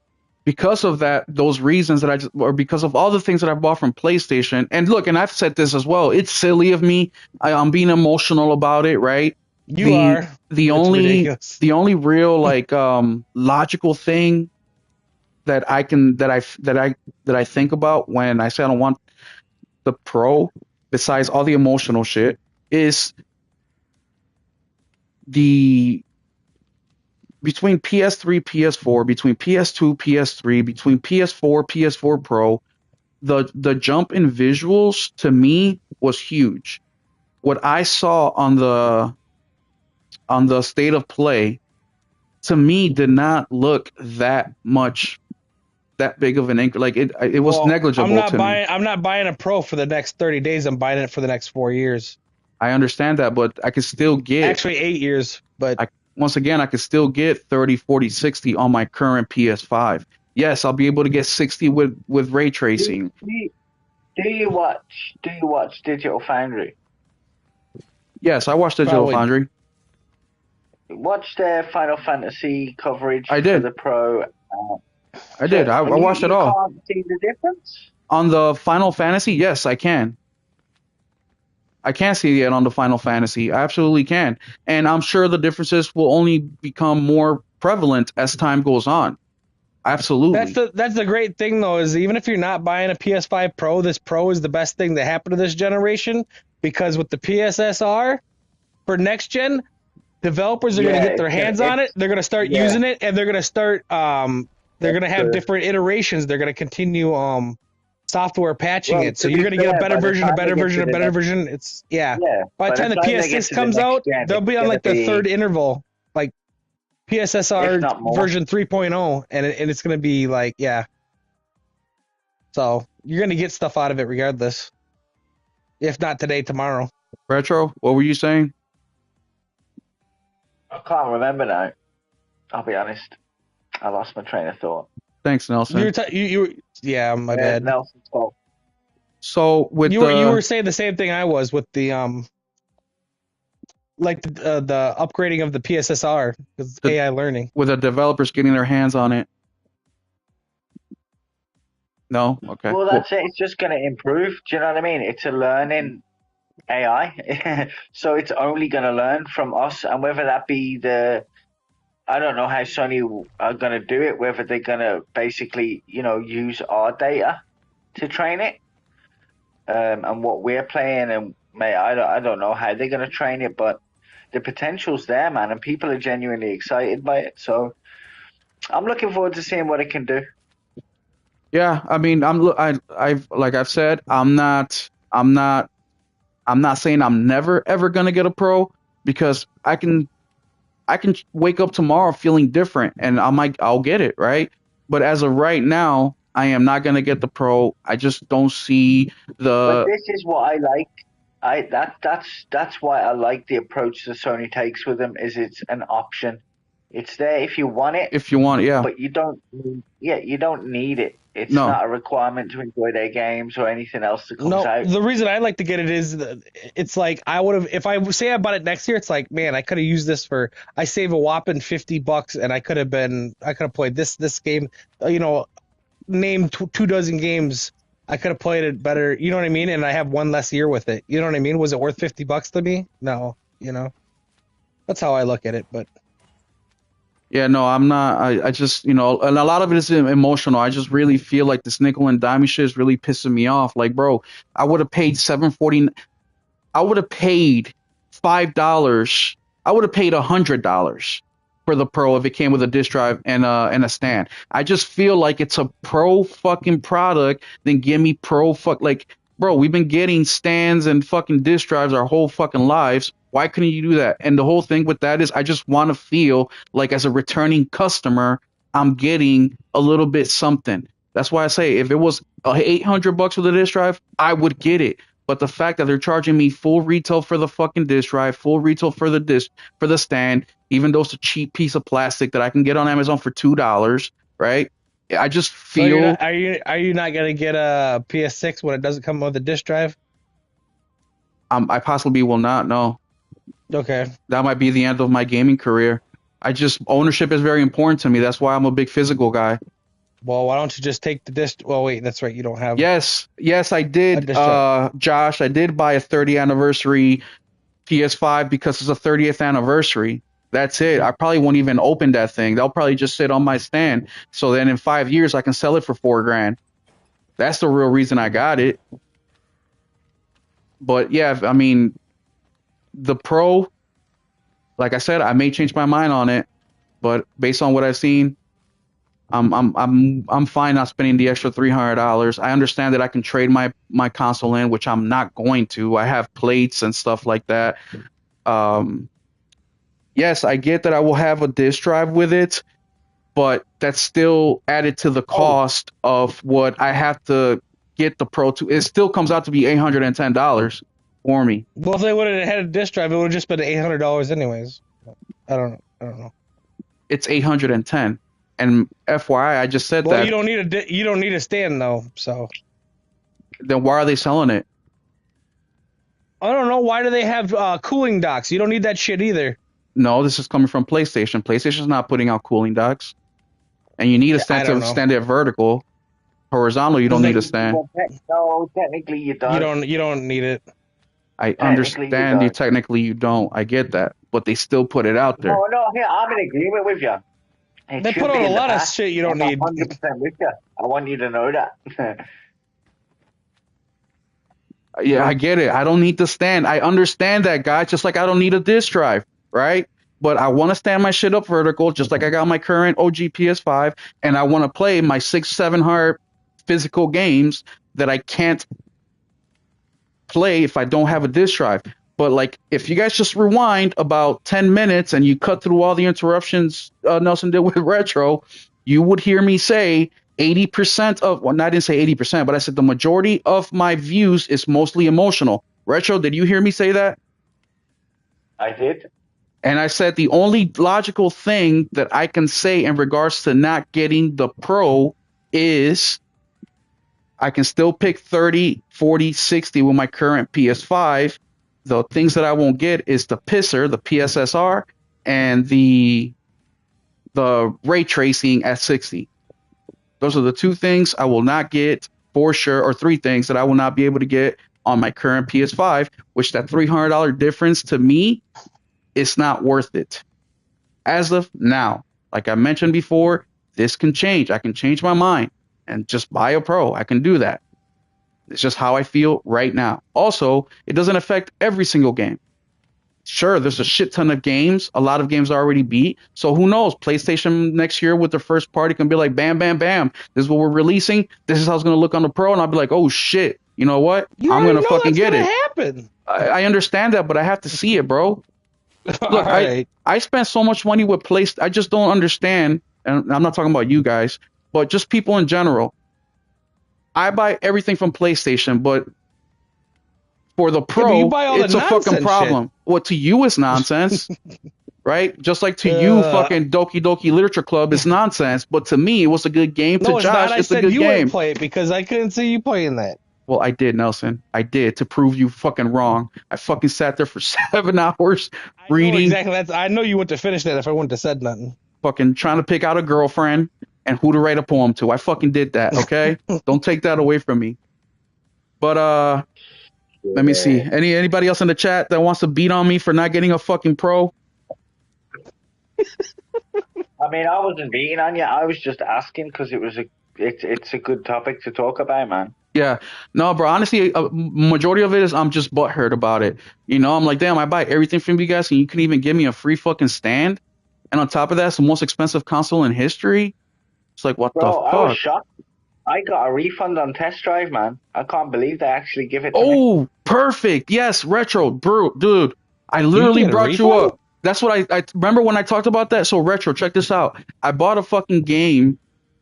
because of those reasons that or because of all the things that I bought from PlayStation. And look, and I've said this as well. It's silly of me. I'm being emotional about it, right? You The are. the It's only ridiculous. the only real like logical thing that I can that I think about when I say I don't want the Pro, besides all the emotional shit, is the between PS3, PS4, between PS2, PS3, between PS4, PS4 Pro, the jump in visuals to me was huge. What I saw on the state of play to me did not look that big of an increase. Like it was Well, negligible to me. I'm not buying a Pro for the next 30 days. I'm buying it for the next 4 years. I understand that, but I can still get Actually, 8 years. But I once again I can still get 30, 40, 60 on my current PS5. Yes, I'll be able to get 60 with ray Do, tracing. do, do you watch Digital Foundry? Yes, I watched Digital probably Foundry. Watch their Final Fantasy coverage I for did. the Pro. I did. So I you watched it you all. can't see the difference? On the Final Fantasy, yes, I can. I can see it on the Final Fantasy. I absolutely can. And I'm sure the differences will only become more prevalent as time goes on. Absolutely. that's the great thing though, is even if you're not buying a PS5 Pro, this Pro is the best thing that happened to this generation, because with the PSSR for next gen, developers are going to Yeah, get their hands on it. They're going to start yeah, using it, and they're going to start they're going that's to have true. different iterations. They're going to continue software patching Well, it. So to you're be going to get a fair, better by the version, a time they better get version, to a the better next, version. It's yeah. yeah, By the by the time the time they get PS6 to the comes next out, gen, they'll it's be on gonna like the third be, interval, like if PSSR not more. version 3.0, and it's going to be like, yeah. So you're going to get stuff out of it regardless. If not today, tomorrow. Retro, what were you saying? I can't remember now. I'll be honest. I lost my train of thought. Thanks, Nelson. Yeah, my bad. Nelson's fault. So with You were the saying the same thing I was with the like the upgrading of the PSSR because The, AI learning. with the developers getting their hands on it. No, okay. Well, Well, that's it. It's just going to improve. Do you know what I mean? It's a learning AI, so it's only going to learn from us, and whether that be I don't know how Sony are going to do it. Whether they're going to basically, use our data to train it, and what we're playing, and mate, I don't know how they're going to train it, but the potential's there, man, and people are genuinely excited by it. So I'm looking forward to seeing what it can do. yeah. I mean, I've like I've said, I'm not saying I'm never ever gonna get a pro because I can wake up tomorrow feeling different and I'll get it, right? But as of right now, I am not gonna get the pro. I just don't see But the this is what I like. That's why I like the approach that Sony takes with them. Is it's an option. It's there if you want it, if you want, yeah. but you don't. Yeah, you don't need it. It's No, not a requirement to enjoy their games or anything else that comes No, out. the reason I like to get it is it's like I would have if I say I bought it next year. It's like, man, I could have used this for. I save a whopping $50, and I could have played this game. Name two dozen games. I could have played it better. You know what I mean? And I have one less year with it. You know what I mean? Was it worth $50 to me? No. That's how I look at it. But yeah, no, I'm not. I just, and a lot of it is emotional. I just really feel like this nickel and dime shit is really pissing me off. Like, bro, I would have paid 740. I would have paid $5. I would have paid $100 for the Pro if it came with a disk drive and a stand. I just feel like it's a pro fucking product. Then give me pro fuck like, bro. We've been getting stands and fucking disk drives our whole fucking lives. Why couldn't you do that? And the whole thing with that is, I just want to feel like as a returning customer, I'm getting a little bit something. That's why I say if it was $800 for the disk drive, I would get it. But the fact that they're charging me full retail for the fucking disk drive, full retail for the disc for the stand, even though it's a cheap piece of plastic that I can get on Amazon for $2, right? I just so you're feel not are you not gonna get a PS6 when it doesn't come with a disk drive? I possibly will not. No, Okay. that might be the end of my gaming career. Ownership is very important to me. That's why I'm a big physical guy. Well, why don't you just take the disc? Well, wait, that's right. You don't have Yes, I a did. disc drive. Josh, I did buy a 30th anniversary PS5 because it's a 30th anniversary. That's it. I probably won't even open that thing. They'll probably just sit on my stand. So then in 5 years, I can sell it for $4,000. That's the real reason I got it. But yeah, I mean, the Pro, like I said, I may change my mind on it, but based on what I've seen, I'm fine not spending the extra $300. I understand that I can trade my console in, which I'm not going to. I have plates and stuff like that. Um, yes, I get that I will have a disk drive with it, but that's still added to the Oh, cost of what I have to get the Pro to. It still comes out to be $810 for me. Well, if they would have had a disk drive, it would have just been $800 anyways. I don't know. I don't know. It's 810. And FYI, I just said Well, that. you don't need a stand though. So Then why are they selling it? I don't know. Why do they have cooling docks? You don't need that shit either. No, this is coming from PlayStation. PlayStation's not putting out cooling docks, and you need a I stand don't to know. stand it vertical. Horizontal, you don't Because need they a stand. well, no, technically you don't. you don't need it. I Technically you understand you don't. technically you don't. I get that, but they still put it out there. No, no, here I'm in agreement with you. It They put should out be a in the lot of past. shit you don't I'm need. 100% with you. I want you to know that. Yeah, I get it. I don't need the stand. I understand that, guys. Just like I don't need a disk drive, right? But I want to stand my shit up vertical, just like I got my current OG PS5, and I want to play my 700 physical games that I can't play if I don't have a disk drive. But like, if you guys just rewind about 10 minutes and you cut through all the interruptions Nelson did with Retro, you would hear me say 80% of, well, I didn't say 80%, but I said the majority of my views is mostly emotional. Retro, did you hear me say that? I did. And I said the only logical thing that I can say in regards to not getting the Pro is I can still pick 30, 40, 60 with my current PS5. The things that I won't get is the pisser, the PSSR, and the ray tracing at 60. Those are the two things I will not get for sure, or three things that I will not be able to get on my current PS5, which that $300 difference to me is not worth it. As of now, like I mentioned before, this can change. I can change my mind and just buy a Pro. I can do that. It's just how I feel right now. Also, it doesn't affect every single game. Sure, there's a shit ton of games. A lot of games are already beat. So who knows? PlayStation next year with their first party can be like, bam, bam, bam. This is what we're releasing. This is how it's going to look on the Pro. And I'll be like, oh, shit. You know what? I'm going to fucking get it. Happen. I understand that, but I have to see it, bro. Look, right. I spent so much money with PlayStation. I just don't understand. And I'm not talking about you guys, but just people in general. I buy everything from PlayStation, but for the Pro, it's a fucking problem. Shit. Well, to you, it's nonsense, right? Just like to you, fucking Doki Doki Literature Club is nonsense. But to me, it was a good game. No, to Josh, it's a good game. You wouldn't play it because I couldn't see you playing that. Well, I did, Nelson. I did, to prove you fucking wrong. I fucking sat there for 7 hours reading. Exactly. I know you wouldn't have finished that if I wouldn't have said nothing. Fucking trying to pick out a girlfriend and who to write a poem to. I fucking did that, okay? Don't take that away from me. But let me see. Anybody else in the chat that wants to beat on me for not getting a fucking Pro? I mean, I wasn't beating on you. I was just asking because it's a good topic to talk about, man. Yeah. No, bro. Honestly, a majority of it is I'm just butthurt about it. You know, I'm like, damn, I buy everything from you guys and you can even give me a free fucking stand. And on top of that, it's the most expensive console in history. It's like, what the fuck? I was shocked. I got a refund on test drive, man. I can't believe they actually give it to me. Oh, perfect. Yes, Retro. Bro, dude, I literally brought you up. That's what I remember when I talked about that. So, Retro, check this out. I bought a fucking game,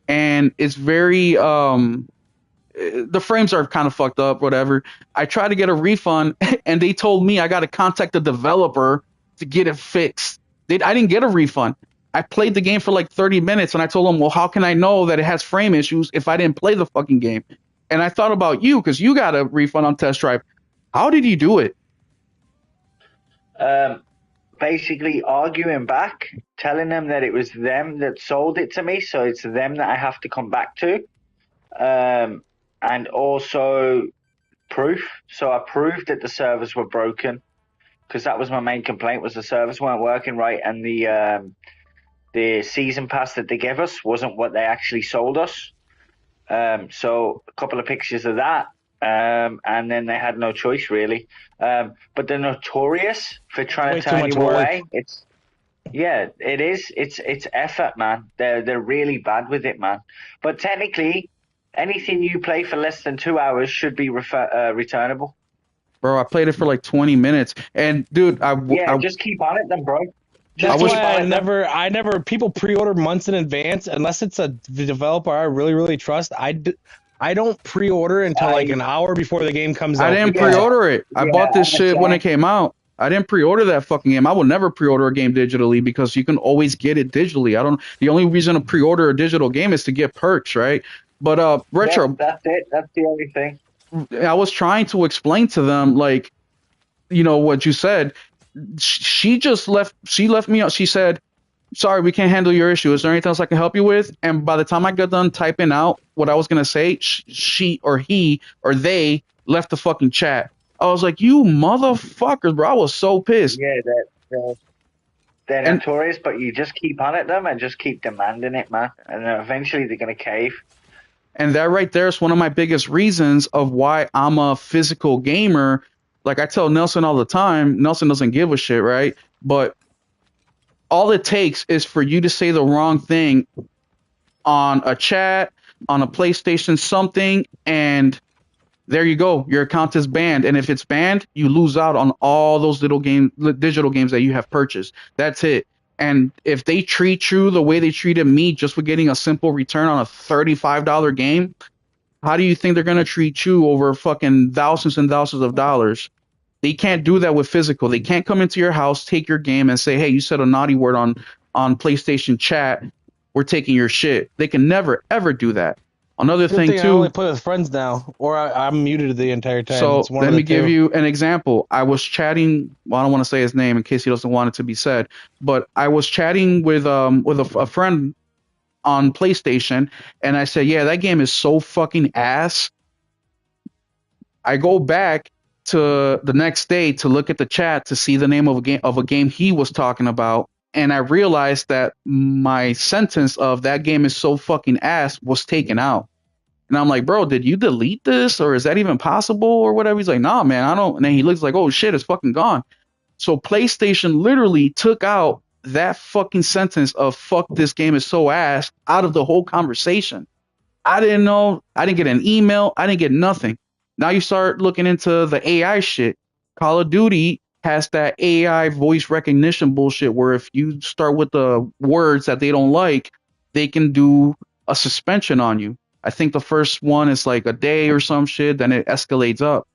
and it's very, the frames are kind of fucked up, whatever. I tried to get a refund, and they told me I got to contact the developer to get it fixed. I didn't get a refund. I played the game for like 30 minutes and I told them, well, how can I know that it has frame issues if I didn't play the fucking game? And I thought about you because you got a refund on test drive. How did you do it? Basically arguing back, telling them that it was them that sold it to me. So it's them that I have to come back to. And also proof. So I proved that the servers were broken because that was my main complaint, was the servers weren't working right. And the season pass that they gave us wasn't what they actually sold us. So a couple of pictures of that. And then they had no choice really. But they're notorious for trying to turn you away. It is. It's effort, man. They're really bad with it, man. But technically, anything you play for less than 2 hours should be returnable. Bro, I played it for like 20 minutes. And dude, I just keep on it then, bro. That's why I never people pre-order months in advance unless it's a developer I really, really trust. I don't pre-order until like an hour before the game comes out. I didn't pre-order it. I bought this shit when it came out. I didn't pre-order that fucking game. I will never pre-order a game digitally because you can always get it digitally. The only reason to pre-order a digital game is to get perks, right? But Retro, that's it. That's the only thing. I was trying to explain to them, like, you know what you said. She just left. She left me out. She said, sorry, we can't handle your issue. Is there anything else I can help you with? And by the time I got done typing out what I was going to say, she or he or they left the fucking chat. I was like, you motherfuckers, bro. I was so pissed. Yeah, they're notorious, but you just keep on at them and just keep demanding it, man. And eventually they're going to cave. And that right there is one of my biggest reasons of why I'm a physical gamer. Like I tell Nelson all the time, Nelson doesn't give a shit, right? But all it takes is for you to say the wrong thing on a chat, on a PlayStation something, and there you go. Your account is banned. And if it's banned, you lose out on all those digital games that you have purchased. That's it. And if they treat you the way they treated me just for getting a simple return on a $35 game, how do you think they're going to treat you over fucking thousands and thousands of dollars? They can't do that with physical. They can't come into your house, take your game, and say, hey, you said a naughty word on PlayStation chat. We're taking your shit. They can never, ever do that. Another Good thing thing I only too. play with friends now, or I'm muted the entire time. It's So one let of the me give two. you an example. I was chatting. Well, I don't want to say his name in case he doesn't want it to be said. But I was chatting with a friend on PlayStation, and I said, "Yeah, that game is so fucking ass." I go back to the next day to look at the chat to see the name of a game he was talking about, and I realized that my sentence of that game is so fucking ass was taken out. And I'm like, bro, did you delete this or is that even possible or whatever? He's like, nah, man, I don't. And then he looks like, oh shit, it's fucking gone. So PlayStation literally took out that fucking sentence of fuck this game is so ass out of the whole conversation. I didn't know. I didn't get an email. I didn't get nothing. Now you start looking into the AI shit. Call of Duty has that AI voice recognition bullshit where if you start with the words that they don't like, they can do a suspension on you. I think the first one is like a day or some shit, then it escalates up.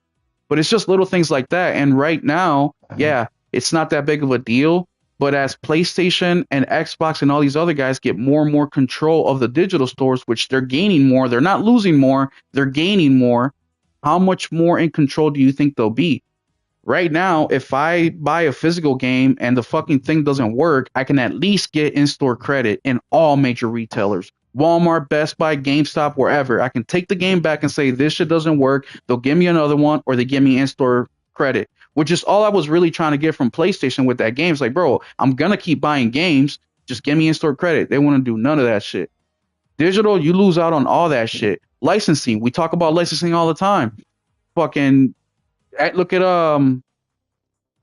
But it's just little things like that. And right now, yeah, it's not that big of a deal. But as PlayStation and Xbox and all these other guys get more and more control of the digital stores, which they're gaining more, they're not losing more, they're gaining more. How much more in control do you think they'll be? Right now, if I buy a physical game and the fucking thing doesn't work, I can at least get in-store credit in all major retailers. Walmart, Best Buy, GameStop, wherever. I can take the game back and say this shit doesn't work. They'll give me another one or they give me in-store credit, which is all I was really trying to get from PlayStation with that game. It's like, bro, I'm gonna keep buying games. Just give me in-store credit. They want to do none of that shit. Digital, you lose out on all that shit. Licensing, we talk about licensing all the time. Fucking look at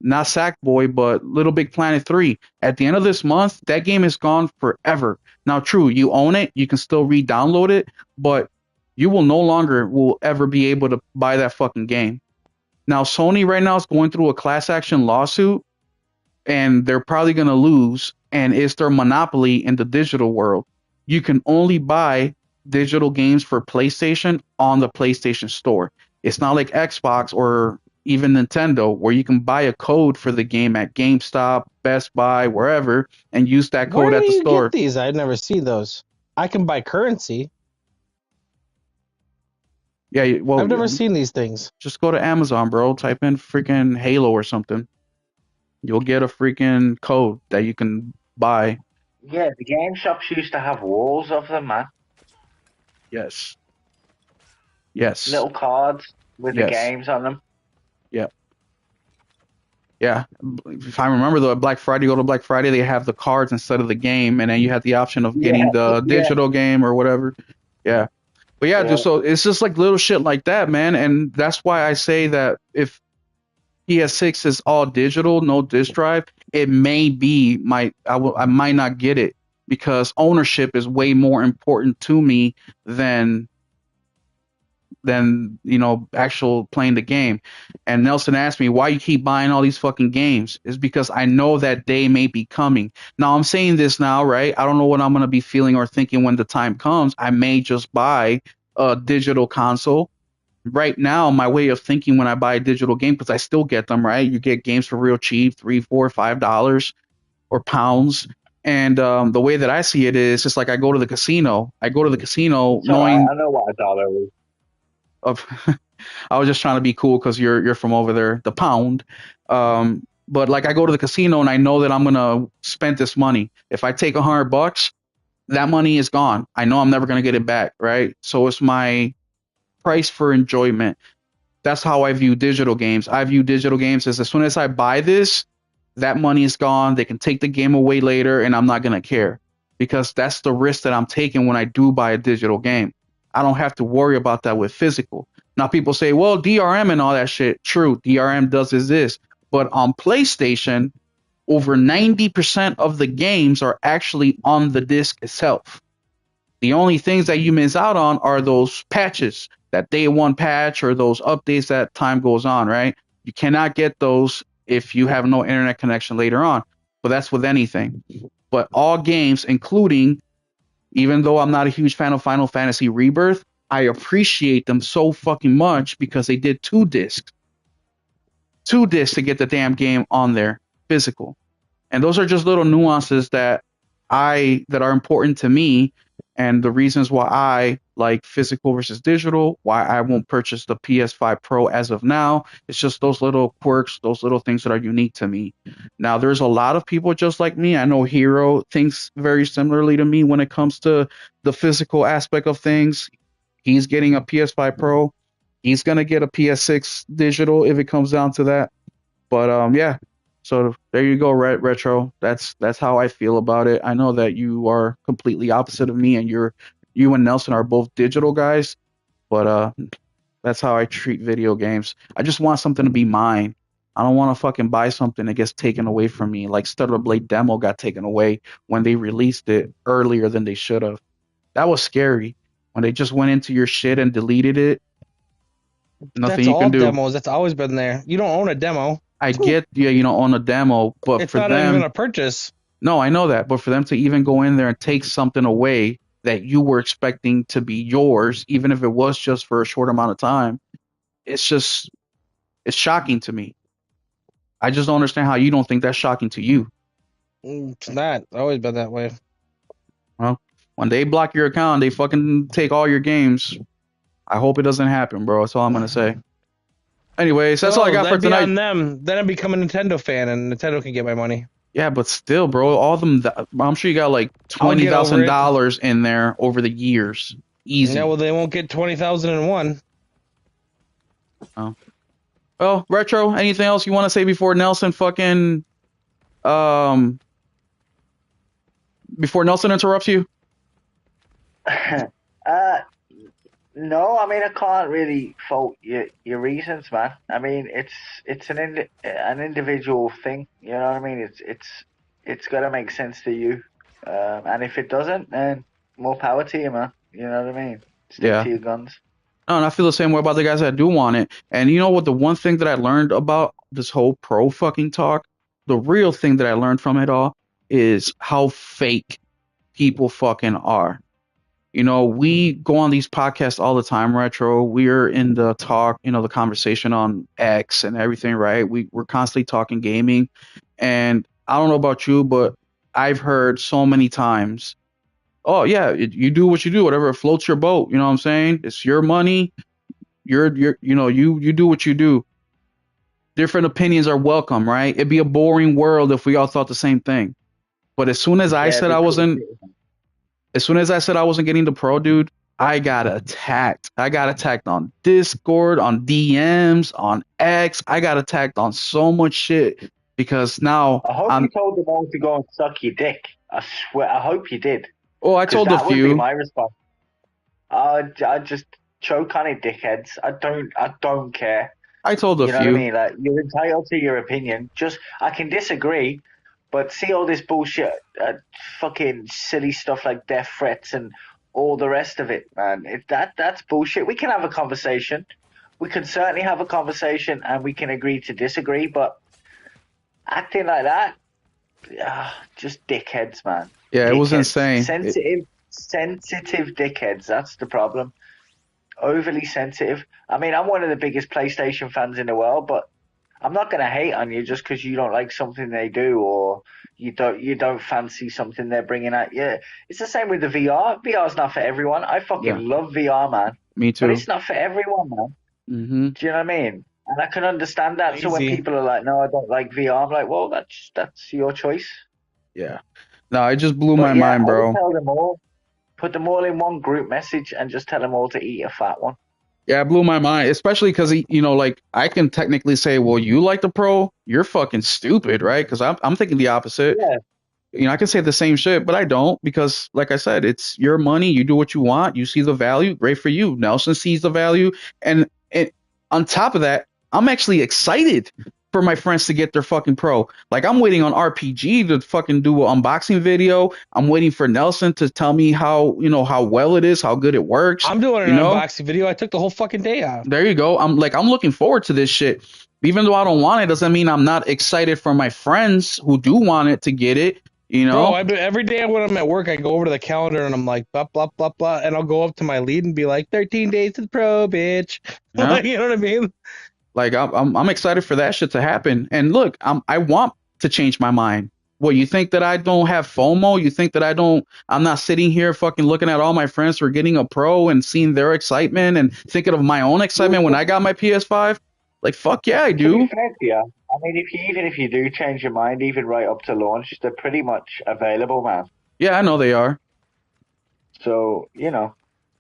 not Sackboy, but Little Big Planet 3. At the end of this month, that game is gone forever. Now, true, you own it, you can still re-download it, but you will no longer will ever be able to buy that fucking game. Now, Sony right now is going through a class action lawsuit, and they're probably going to lose, and it's their monopoly in the digital world. You can only buy digital games for PlayStation on the PlayStation Store. It's not like Xbox or even Nintendo where you can buy a code for the game at GameStop, Best Buy, wherever, and use that Where code do at the you get store. these? I'd never see those. I can buy currency. Yeah, well, I've never seen these things. just go to Amazon, bro. Type in freaking Halo or something. You'll get a freaking code that you can buy. Yeah, the game shops used to have walls of them, man. Yes. Yes. Little cards with the Yes. games on them. Yeah. Yeah, if I remember though, at Black Friday, go to Black Friday, they have the cards instead of the game, and then you have the option of getting Yeah, the yeah, digital game or whatever. Yeah, but yeah, dude. yeah. So it's just like little shit like that, man, and that's why I say that if PS6 is all digital, no disk drive, it may be I might not get it because ownership is way more important to me than actual playing the game. And Nelson asked me why you keep buying all these fucking games. Is because I know that day may be coming. Now I'm saying this now, right? I don't know what I'm gonna be feeling or thinking when the time comes. I may just buy a digital console. Right now, my way of thinking when I buy a digital game, because I still get them, right? You get games for real cheap, $3, $4, $5 or pounds. And the way that I see it is just like I go to the casino. I go to the casino So knowing I know what a dollar is. of I was just trying to be cool because you're from over there, the pound. But like I go to the casino and I know that I'm gonna spend this money. If I take $100, that money is gone. I know I'm never gonna get it back, right? So it's my price for enjoyment. That's how I view digital games. I view digital games as soon as I buy this, that money is gone. They can take the game away later, and I'm not gonna care because that's the risk that I'm taking when I do buy a digital game. I don't have to worry about that with physical. Now people say, well, DRM and all that shit. True, DRM does exist, but on PlayStation, over 90% of the games are actually on the disc itself. The only things that you miss out on are those patches, that day one patch or those updates that time goes on, right? You cannot get those if you have no internet connection later on. But that's with anything. But all games, including, even though I'm not a huge fan of Final Fantasy Rebirth, I appreciate them so fucking much because they did two discs to get the damn game on there, physical. And those are just little nuances that are important to me. and the reasons why I like physical versus digital, why I won't purchase the PS5 Pro as of now. It's just those little quirks, those little things that are unique to me. Now, there's a lot of people just like me. I know Hero thinks very similarly to me when it comes to the physical aspect of things. He's getting a PS5 Pro. He's gonna get a PS6 digital if it comes down to that. But yeah. So there you go, Retro. That's how I feel about it. I know that you are completely opposite of me, and you and Nelson are both digital guys. But that's how I treat video games. I just want something to be mine. I don't want to fucking buy something that gets taken away from me. Like Stellar Blade demo got taken away when they released it earlier than they should have. That was scary when they just went into your shit and deleted it. Nothing That's you can all do. demos. That's always been there. You don't own a demo. I get you know, on a demo, but It's for not them, even a purchase. no, I know that, but for them to even go in there and take something away that you were expecting to be yours, even if it was just for a short amount of time, it's shocking to me. I just don't understand how you don't think that's shocking to you. It's not. It's always been that way. Well, when they block your account, they fucking take all your games. I hope it doesn't happen, bro. That's all I'm gonna say. Anyways, that's all I got for That'd be tonight. on them. Then I become a Nintendo fan, and Nintendo can get my money. Yeah, but still, bro, all of them. I'm sure you got like I'll get over it. $20,000 in there over the years. Easy. Yeah, well, they won't get 20,001. Oh. Well, Retro, anything else you want to say before Nelson fucking before Nelson interrupts you? No, I mean I can't really fault your reasons, man. I mean it's an individual thing. You know what I mean? It's got to make sense to you, and if it doesn't, then more power to you, man. You know what I mean? Stick to your guns. No, and I feel the same way about the guys that do want it. And you know what? The one thing that I learned about this whole pro fucking talk, the real thing that I learned from it all is how fake people fucking are. You know, we go on these podcasts all the time, Retro. We're in the talk, you know, the conversation on X and everything, right? We're constantly talking gaming. And I don't know about you, but I've heard so many times, oh yeah, you do what you do, whatever floats your boat. You know what I'm saying? It's your money. You do what you do. Different opinions are welcome, right? It'd be a boring world if we all thought the same thing. But as soon as I said I wasn't, as soon as I said I wasn't getting the pro, dude, I got attacked. I got attacked on Discord, on DMs, on X. I got attacked on so much shit because now I hope you told them all to go and suck your dick. I swear, I hope you did. Oh, I told a that would be few. my response. I just choke on it, dickheads. I don't care. I told a You know few. what I mean? Like you're entitled to your opinion. Just I can disagree, but see all this bullshit, fucking silly stuff like death threats and all the rest of it, man. That's bullshit. We can have a conversation. We can certainly have a conversation, and we can agree to disagree. But acting like that, just dickheads, man. Yeah, dickheads. It was insane. Sensitive dickheads. That's the problem. Overly sensitive. I mean, I'm one of the biggest PlayStation fans in the world, but I'm not gonna hate on you just because you don't like something they do or you don't fancy something they're bringing out. Yeah, it's the same with the VR. VR's not for everyone. I fucking love VR, man. Me too. But it's not for everyone, man. Mm-hmm. Do you know what I mean? And I can understand that. Easy. So when people are like, "No, I don't like VR," I'm like, "Well, that's your choice." Yeah. No, it just blew my mind, I bro. would tell them all, put them all in one group message, and just tell them all to eat a fat one. Yeah, it blew my mind, especially because like I can technically say, well, you like the pro, you're fucking stupid, right? Because I'm thinking the opposite. Yeah. I can say the same shit, but I don't because, like I said, it's your money. You do what you want. You see the value. Great for you. Nelson sees the value, and on top of that, I'm actually excited for my friends to get their fucking pro. Like I'm waiting on RPG to fucking do an unboxing video. I'm waiting for Nelson to tell me how well it is, how good it works. I'm doing an unboxing video. I took the whole fucking day off. There you go. I'm looking forward to this shit. Even though I don't want it, doesn't mean I'm not excited for my friends who do want it to get it. Bro, every day when I'm at work, I go over to the calendar and I'm like, blah, blah, blah, blah. And I'll go up to my lead and be like, 13 days to the pro, bitch. Yeah. You know what I mean? Like, I'm excited for that shit to happen. And look, I want to change my mind. What, you think that I don't have FOMO? You think that I'm not sitting here fucking looking at all my friends for getting a pro and seeing their excitement and thinking of my own excitement when I got my PS5? Like, fuck yeah, I To be do. fair to you, I mean, even if you do change your mind, even right up to launch, they're pretty much available, man. Yeah, I know they are. So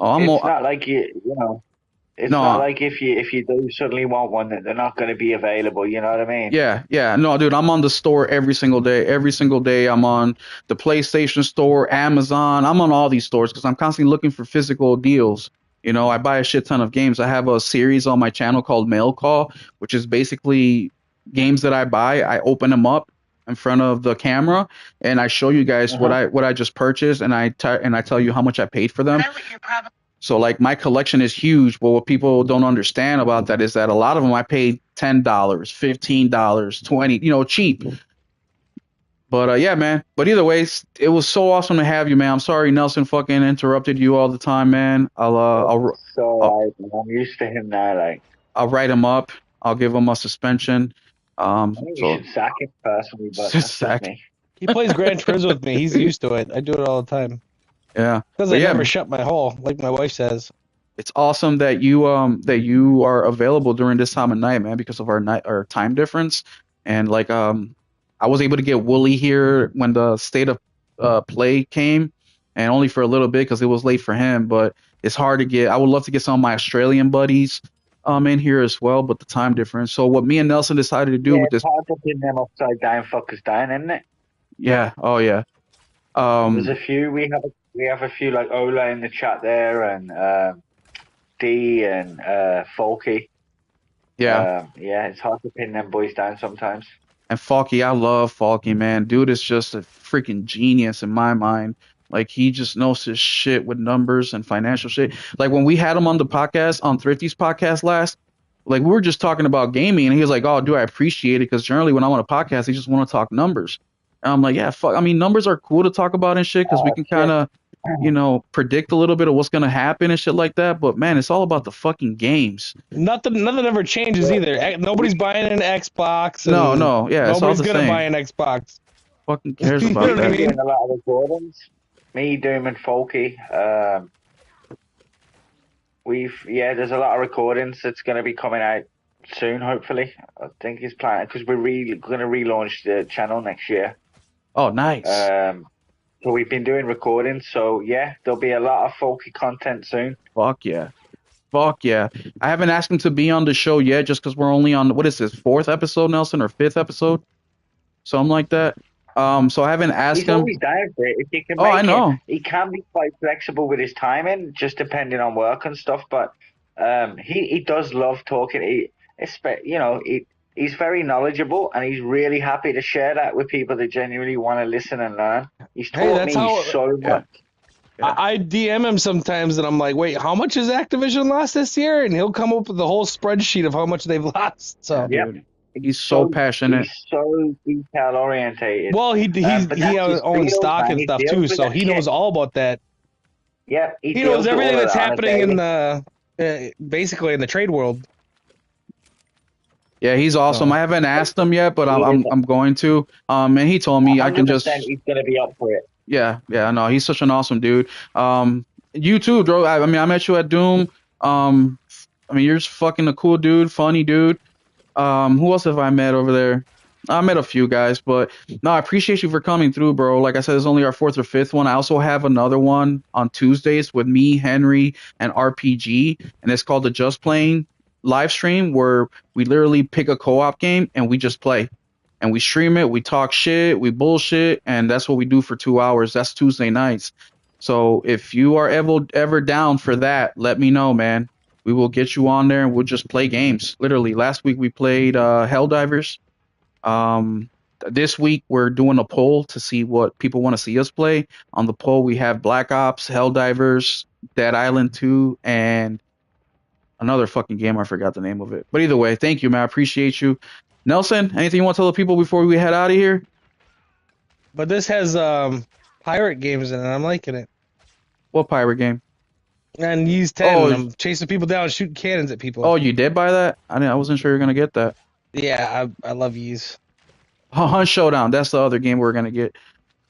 Oh, it's not like it's not no, like if you do suddenly want one that they're not going to be available. You know what I mean? yeah, yeah. No, dude, I'm on the store every single day. Every single day, I'm on the PlayStation Store, Amazon. I'm on all these stores because I'm constantly looking for physical deals. I buy a shit ton of games. I have a series on my channel called Mail Call, which is basically games that I buy. I open them up in front of the camera and I show you guys Uh-huh. what I just purchased, and I tell you how much I paid for them. So like my collection is huge, but what people don't understand about that is that a lot of them I paid $10, $15, 20, cheap. But yeah, man. But either way, it was so awesome to have you, man. I'm sorry Nelson fucking interrupted you all the time, man. I'll So I'm used to him now. Like, I'll write him up. I'll give him a suspension. I think you So should sack him personally, but just that's just sack. me. He plays Gran Turismo with me. He's used to it. I do it all the time. Yeah. Because But I yeah, never shut my hole, like my wife says. it's awesome that you are available during this time of night, man, because of our time difference. And like I was able to get Wooly here when the state of play came, and only for a little bit because it was late for him. But it's hard to get. I would love to get some of my Australian buddies in here as well, but the time difference. So what me and Nelson decided to do Yeah, with it's this, hard to pin them upside down fuckers down, isn't it? yeah, oh yeah, There's um, a few. We have a few like Ola in the chat there, and D and Folky. yeah. Yeah, it's hard to pin them boys down sometimes. And Falky, I love Falky, man. Dude is just a freaking genius in my mind. Like he just knows his shit with numbers and financial shit. Like when we had him on the podcast, on Thrifty's podcast last, like we were just talking about gaming, and he was like, "Oh, dude, I appreciate it because generally when I'm on a podcast, I just want to talk numbers." And I'm like, "Yeah, fuck. I mean, numbers are cool to talk about and shit because we Oh can kind shit. of, predict a little bit of what's gonna happen and shit like that. But man, it's all about the fucking games. Nothing ever changes either. Nobody's buying an Xbox, No, and no, yeah, it's all nobody's the gonna buy same. an Xbox. Fucking cares You know about We've what I been that. mean? doing a lot of recordings. Me, Doom, and Folky. There's a lot of recordings that's going to be coming out soon. Hopefully, I think he's planning because we're going to relaunch the channel next year. Oh, nice. So we've been doing recordings. So yeah, there'll be a lot of Folky content soon. Fuck yeah. Fuck yeah. I haven't asked him to be on the show yet just because we're only on, what is this, fourth episode, Nelson, or fifth episode? Something like that. So I haven't asked He's him. always down for it. If you can Oh, I make it, know. he can be quite flexible with his timing, just depending on work and stuff. But he does love talking. He's very knowledgeable, and he's really happy to share that with people that genuinely want to listen and learn. He's Hey, taught that's me how so Yeah. much. Yeah. I DM him sometimes, and I'm like, "Wait, how much has Activision lost this year?" And he'll come up with the whole spreadsheet of how much they've lost. So, Yeah, Yep. dude. He's so passionate. He's so detail orientated. well, But he that's his owns field, stock man. and He stuff deals too, with so that he shit. knows all about that. Yep, He deals knows with everything all of that's that on a happening in daily. the basically in the trade world. Yeah, he's awesome. So, I haven't asked him yet, but He is I'm going to. And he told me I can 100%. just. He's going to be up for it. Yeah, yeah. No, he's such an awesome dude. You too, bro. I mean, I met you at Doom. I mean, you're just fucking a cool dude, funny dude. Who else have I met over there? I met a few guys, but no, I appreciate you for coming through, bro. Like I said, it's only our fourth or fifth one. I also have another one on Tuesdays with me, Henry, and RPG, and it's called the Just Playing live stream where we literally pick a co-op game and we just play. And we stream it, we talk shit, we bullshit, and that's what we do for 2 hours. That's Tuesday nights. So if you are ever down for that, let me know, man. We will get you on there and we'll just play games. Literally, last week we played Helldivers. Um, this week we're doing a poll to see what people want to see us play. On the poll we have Black Ops, Helldivers, Dead Island 2, and another fucking game. I forgot the name of it. But either way, thank you, man. I appreciate you. Nelson, anything you want to tell the people before we head out of here? but this has pirate games in it. I'm liking it. What pirate game? And use 10. Oh, I'm chasing people down, shooting cannons at people. Oh, you did buy that? I wasn't sure you were gonna get that. Yeah, I love use. Hunt Showdown. That's the other game we're gonna get.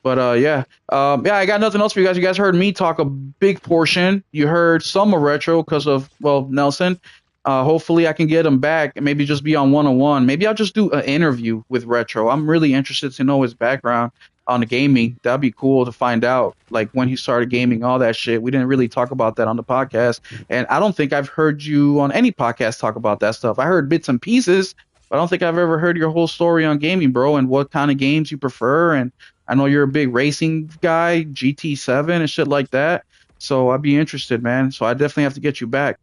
But yeah, yeah, I got nothing else for you guys. You guys heard me talk a big portion. You heard some of Retro because of well Nelson. Hopefully, I can get him back and maybe just be on one on one. Maybe I'll just do an interview with Retro. I'm really interested to know his background on the gaming. That'd be cool to find out, like when he started gaming, all that shit. We didn't really talk about that on the podcast, and I don't think I've heard you on any podcast talk about that stuff. I heard bits and pieces, but I don't think I've ever heard your whole story on gaming, bro, and what kind of games you prefer and I know you're a big racing guy, GT7 and shit like that. So I'd be interested, man. So I definitely have to get you back.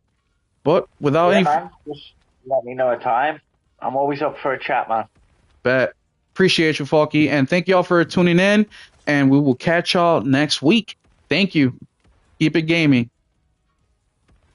But without Yeah, any man. Just let me know a time. I'm always up for a chat, man. bet, appreciate you, Falky, and thank y'all for tuning in. And we will catch y'all next week. Thank you. Keep it gaming.